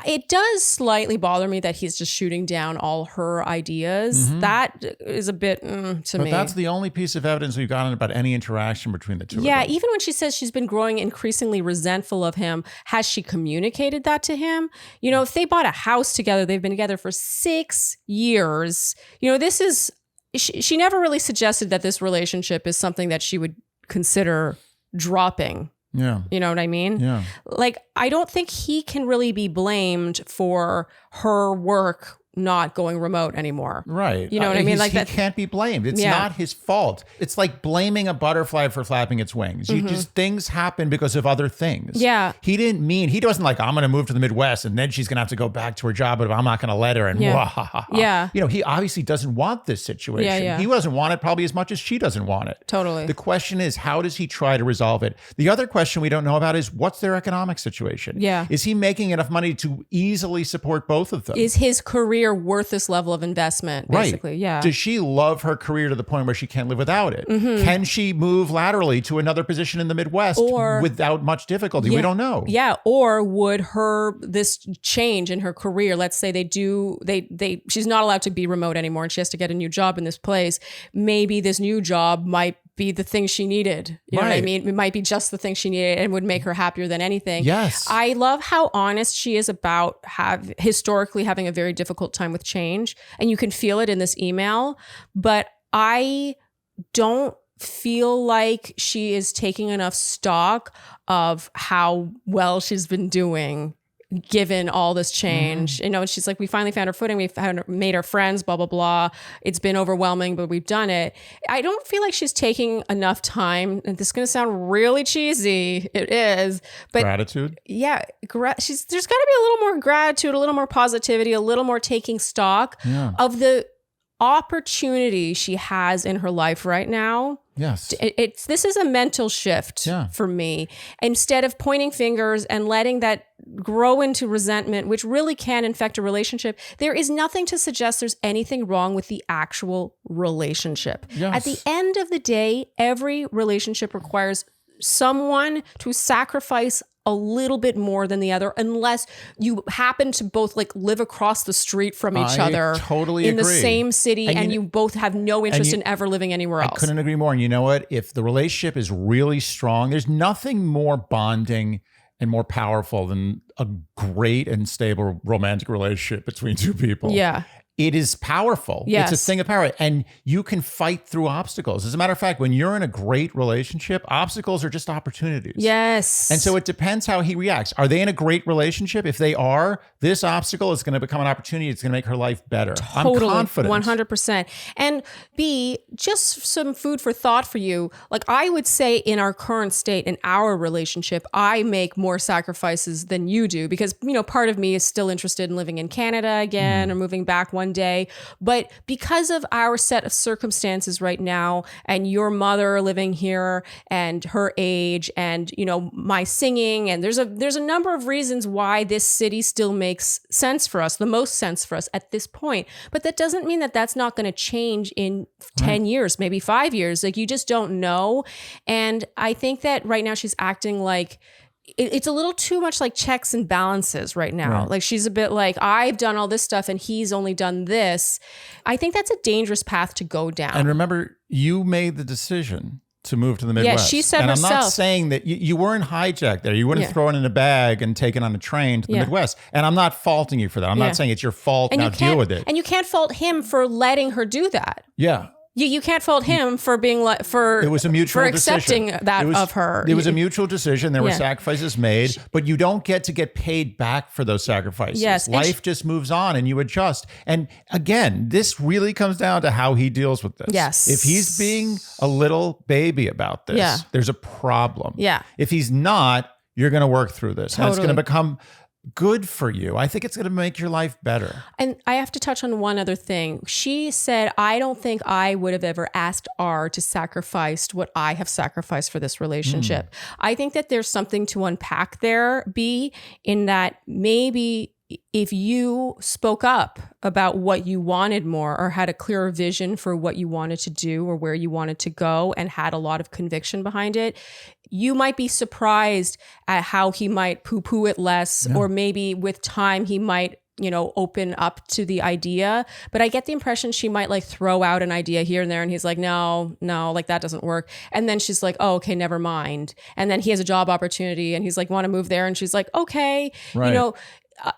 It does slightly bother me that he's just shooting down all her ideas. That is a bit to me. But that's the only piece of evidence we've gotten about any interaction between the two of them. Yeah, even when she says she's been growing increasingly resentful of him, has she communicated that to him? You know, if they bought a house together, they've been together for 6 years. You know, this is, she never really suggested that this relationship is something that she would consider dropping. Yeah. You know what I mean? Yeah. Like, I don't think he can really be blamed for her work not going remote anymore. Right. You know what I mean? Like he can't be blamed. It's not his fault. It's like blaming a butterfly for flapping its wings. You just, things happen because of other things. Yeah. He wasn't like, I'm going to move to the Midwest and then she's going to have to go back to her job, but I'm not going to let her. And Yeah. You know, he obviously doesn't want this situation. Yeah. He doesn't want it probably as much as she doesn't want it. Totally. The question is, how does he try to resolve it? The other question we don't know about is, what's their economic situation? Yeah. Is he making enough money to easily support both of them? Is his career worth this level of investment, basically? Right. Yeah. Does she love her career to the point where she can't live without it? Can she move laterally to another position in the Midwest without much difficulty? We don't know. Yeah. Or would this change in her career, let's say she's not allowed to be remote anymore and she has to get a new job in this place. Maybe this new job might be the thing she needed. You know what I mean? It might be just the thing she needed and would make her happier than anything. Yes. I love how honest she is about historically having a very difficult time with change. And you can feel it in this email, but I don't feel like she is taking enough stock of how well she's been doing given all this change. You know, she's like, we finally found our footing. Made our friends, blah, blah, blah. It's been overwhelming, but we've done it. I don't feel like she's taking enough time. And this is going to sound really cheesy. It is. But gratitude. Yeah. There's got to be a little more gratitude, a little more positivity, a little more taking stock of the opportunity she has in her life right now. Yes. This is a mental shift for me. Instead of pointing fingers and letting that grow into resentment, which really can infect a relationship, there is nothing to suggest there's anything wrong with the actual relationship. Yes. At the end of the day, every relationship requires someone to sacrifice a little bit more than the other, unless you happen to both like live across the street from each other totally in the agree. same city, and you both have no interest in ever living anywhere else. I couldn't agree more. And you know what? If the relationship is really strong, there's nothing more bonding and more powerful than a great and stable romantic relationship between two people. Yeah. It is powerful. Yes. It's a thing of power. And you can fight through obstacles. As a matter of fact, when you're in a great relationship, obstacles are just opportunities. Yes. And so it depends how he reacts. Are they in a great relationship? If they are, this obstacle is going to become an opportunity. It's going to make her life better. Totally, I'm confident. 100%. And B, just some food for thought for you. Like I would say in our current state, in our relationship, I make more sacrifices than you do because, part of me is still interested in living in Canada again or moving back one day. But because of our set of circumstances right now and your mother living here and her age and, my singing, and there's a number of reasons why this city still makes sense for us, the most sense for us at this point. But that doesn't mean that that's not going to change in 10 years, maybe 5 years. Like you just don't know. And I think that right now she's acting like it's a little too much like checks and balances right now. Right. Like she's a bit like, I've done all this stuff and he's only done this. I think that's a dangerous path to go down. And remember, you made the decision to move to the Midwest. Yeah, she said and herself. I'm not saying that you weren't hijacked there. You weren't thrown in a bag and taken on a train to the Midwest. And I'm not faulting you for that. I'm not saying it's your fault. And now deal with it. And you can't fault him for letting her do that. Yeah. You can't fault him for being like it was a mutual for accepting decision. that of her. It was a mutual decision. There were sacrifices made, but you don't get to get paid back for those sacrifices. Yes, life just moves on and you adjust. And again, this really comes down to how he deals with this. Yes. If he's being a little baby about this, there's a problem. Yeah. If he's not, you're going to work through this. Totally. And it's going to become good for you. I think it's going to make your life better. And I have to touch on one other thing. She said, I don't think I would have ever asked R to sacrifice what I have sacrificed for this relationship. I think that there's something to unpack there, B, in that maybe if you spoke up about what you wanted more or had a clearer vision for what you wanted to do or where you wanted to go and had a lot of conviction behind it, you might be surprised at how he might poo-poo it less, or maybe with time he might, open up to the idea. But I get the impression she might like throw out an idea here and there and he's like, no, like that doesn't work. And then she's like, oh, okay, never mind. And then he has a job opportunity and he's like, want to move there? And she's like, okay, Right.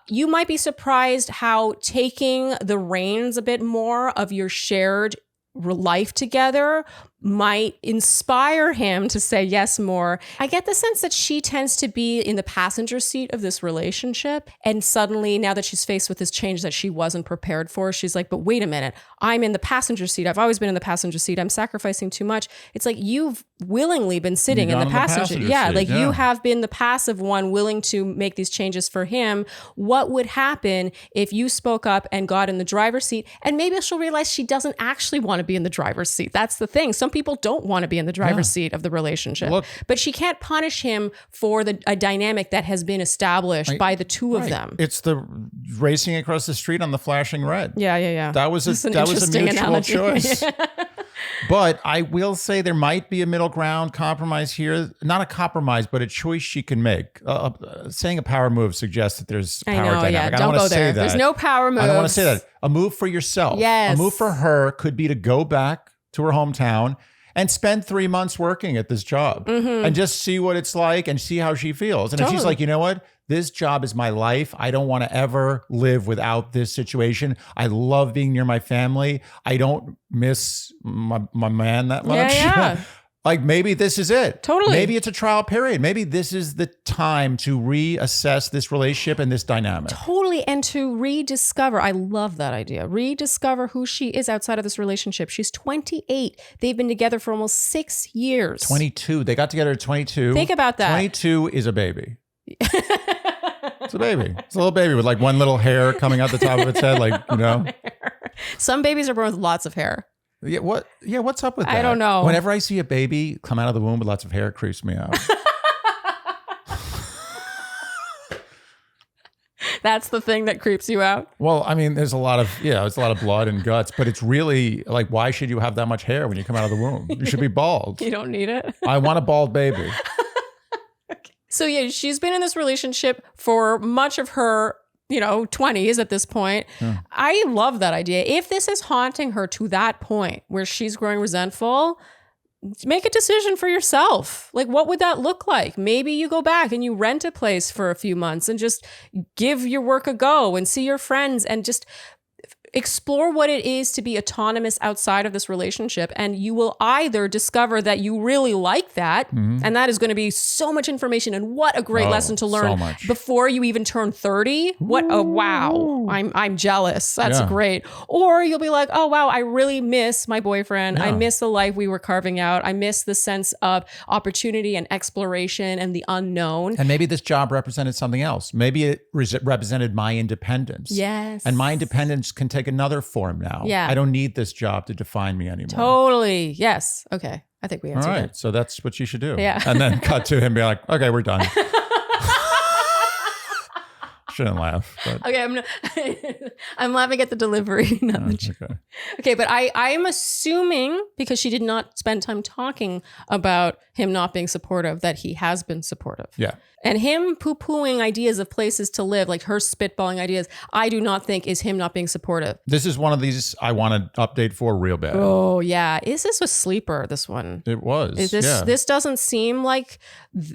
You might be surprised how taking the reins a bit more of your shared life together might inspire him to say yes more. I get the sense that she tends to be in the passenger seat of this relationship. And suddenly, now that she's faced with this change that she wasn't prepared for, she's like, but wait a minute, I'm in the passenger seat. I've always been in the passenger seat. I'm sacrificing too much. It's like you've willingly been sitting in the passenger seat. You have been the passive one willing to make these changes for him. What would happen if you spoke up and got in the driver's seat? And maybe she'll realize she doesn't actually want to be in the driver's seat. That's the thing. Some people don't want to be in the driver's seat of the relationship. But she can't punish him for a dynamic that has been established by the two of them. It's the racing across the street on the flashing red. Yeah. That was a mutual analogy. choice. But I will say there might be a middle ground compromise here. Not a compromise, but a choice she can make. Saying a power move suggests that there's power dynamic. Yeah. I Don't don't want go to say there. that. There's no power moves. I don't want to say that. A move for yourself. Yes. A move for her could be to go back to her hometown and spend 3 months working at this job and just see what it's like and see how she feels. And if she's like, you know what? This job is my life. I don't want to ever live without this situation. I love being near my family. I don't miss my man that much. Yeah. Like maybe this is it. Totally. Maybe it's a trial period. Maybe this is the time to reassess this relationship and this dynamic. Totally. And to rediscover, I love that idea. Rediscover who she is outside of this relationship. She's 28. They've been together for almost 6 years. 22. They got together at 22. Think about that. 22 is a baby. It's a baby. It's a little baby with like one little hair coming out the top of its head. Like, Some babies are born with lots of hair. Yeah. What's up with that? I don't know. Whenever I see a baby come out of the womb with lots of hair, it creeps me out. That's the thing that creeps you out. Well, I mean, there's a lot of blood and guts, but it's really like, why should you have that much hair when you come out of the womb? You should be bald. You don't need it. I want a bald baby. So yeah, she's been in this relationship for much of her 20s at this point. Yeah. I love that idea. If this is haunting her to that point where she's growing resentful, make a decision for yourself. Like, what would that look like? Maybe you go back and you rent a place for a few months and just give your work a go and see your friends and just explore what it is to be autonomous outside of this relationship. And you will either discover that you really like that, and that is going to be so much information, and what a great lesson to learn before you even turn 30. What a wow. I'm jealous. That's great. Or you'll be like, oh wow, I really miss my boyfriend. I miss the life we were carving out. I miss the sense of opportunity and exploration and the unknown. And maybe this job represented something else. Maybe it represented my independence. Yes. And my independence can take another form now. Yeah. I don't need this job to define me anymore. Totally. Yes. Okay. I think we answered All right. it. So that's what you should do. Yeah. And then cut to him, be like, okay, we're done. Shouldn't laugh. But. Okay, I'm laughing at the delivery, not the joke. Okay. Okay, but I'm assuming, because she did not spend time talking about him not being supportive, that he has been supportive. Yeah. And him poo-pooing ideas of places to live, like her spitballing ideas, I do not think is him not being supportive. This is one of these I want to update for real bad. Oh, yeah. Is this a sleeper, this one? It was. Is this, yeah. This doesn't seem like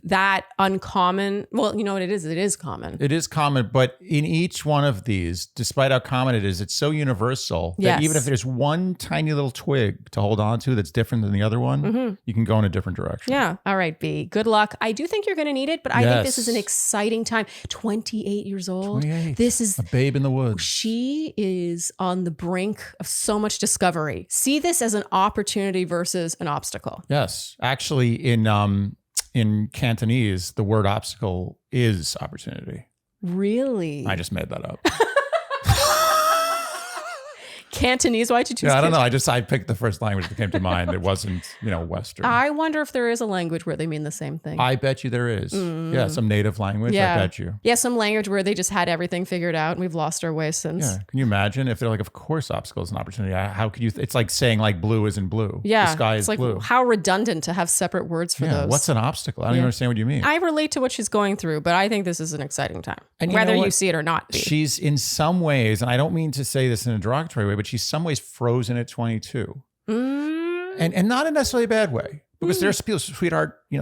that uncommon. Well, you know what it is? It is common. It is common, but in each one of these, despite how common it is, it's so universal that even if there's one tiny little twig to hold on to that's different than the other one, you can go in a different direction. Yeah. All right, B. Good luck. I do think you're going to need it, but I think this is an exciting time. 28 years old. 28. This is a babe in the woods. She is on the brink of so much discovery. See this as an opportunity versus an obstacle. Yes. Actually, in Cantonese, the word obstacle is opportunity. Really? I just made that up. Cantonese? Why'd you choose I don't know. I picked the first language that came to mind. It wasn't, Western. I wonder if there is a language where they mean the same thing. I bet you there is. Yeah, some native language. Yeah. I bet you. Yeah, some language where they just had everything figured out and we've lost our way since. Yeah. Can you imagine if they're like, of course, obstacle is an opportunity. How could you? It's like saying like blue isn't blue. Yeah. The sky is like, blue. How redundant to have separate words for those. What's an obstacle? I don't even understand what you mean. I relate to what she's going through, but I think this is an exciting time. And whether you see it or not. She's in some ways, and I don't mean to say this in a derogatory way, but she's some ways frozen at 22. And not in necessarily a bad way. Because there's people,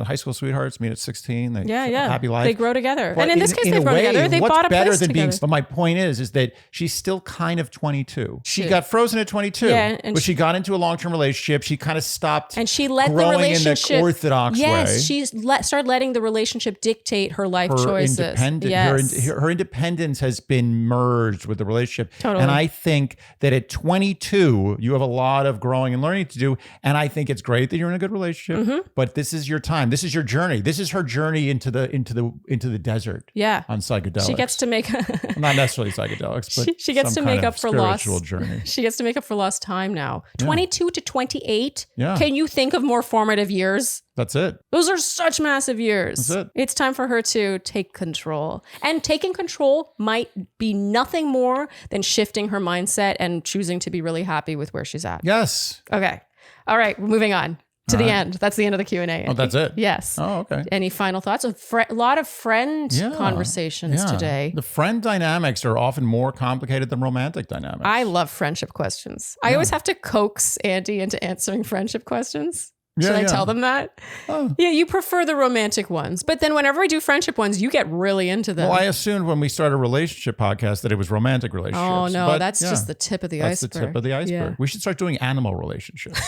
high school sweethearts meet at 16. They happy life. They grow together. But and in this case, they grow together. They bought a place together. But my point is that she's still kind of 22. She got frozen at 22. But she got into a long-term relationship. She kind of stopped and she let growing the relationship, in the orthodox way. Yes, she started letting the relationship dictate her life choices. Her independence has been merged with the relationship. Totally. And I think that at 22, you have a lot of growing and learning to do. And I think it's great that you're in a good relationship. But this is your time. This is your journey. This is her journey into the desert. Yeah. On psychedelics. She gets to make not necessarily psychedelics, but she gets to make up for lost journey. She gets to make up for lost time now. 22 to 28. Yeah. Can you think of more formative years? That's it. Those are such massive years. That's it. It's time for her to take control. And taking control might be nothing more than shifting her mindset and choosing to be really happy with where she's at. Yes. Okay. All right. We're moving on. To the end. That's the end of the Q&A. Oh, that's it? Yes. Oh, okay. Any final thoughts? A lot of friend conversations today. The friend dynamics are often more complicated than romantic dynamics. I love friendship questions. I always have to coax Andy into answering friendship questions. Should I tell them that? Oh. Yeah, you prefer the romantic ones. But then whenever I do friendship ones, you get really into them. Well, I assumed when we started a relationship podcast that it was romantic relationships. Oh, no. But that's just the tip of the iceberg. That's the tip of the iceberg. Yeah. We should start doing animal relationships.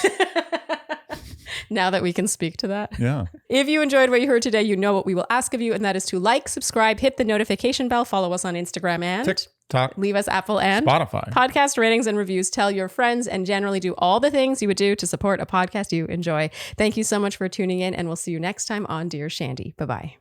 Now that we can speak to that. Yeah. If you enjoyed what you heard today, you know what we will ask of you, and that is to like, subscribe, hit the notification bell, follow us on Instagram and TikTok, leave us Apple and Spotify. Podcast ratings and reviews. Tell your friends and generally do all the things you would do to support a podcast you enjoy. Thank you so much for tuning in, and we'll see you next time on Dear Shandy. Bye-bye.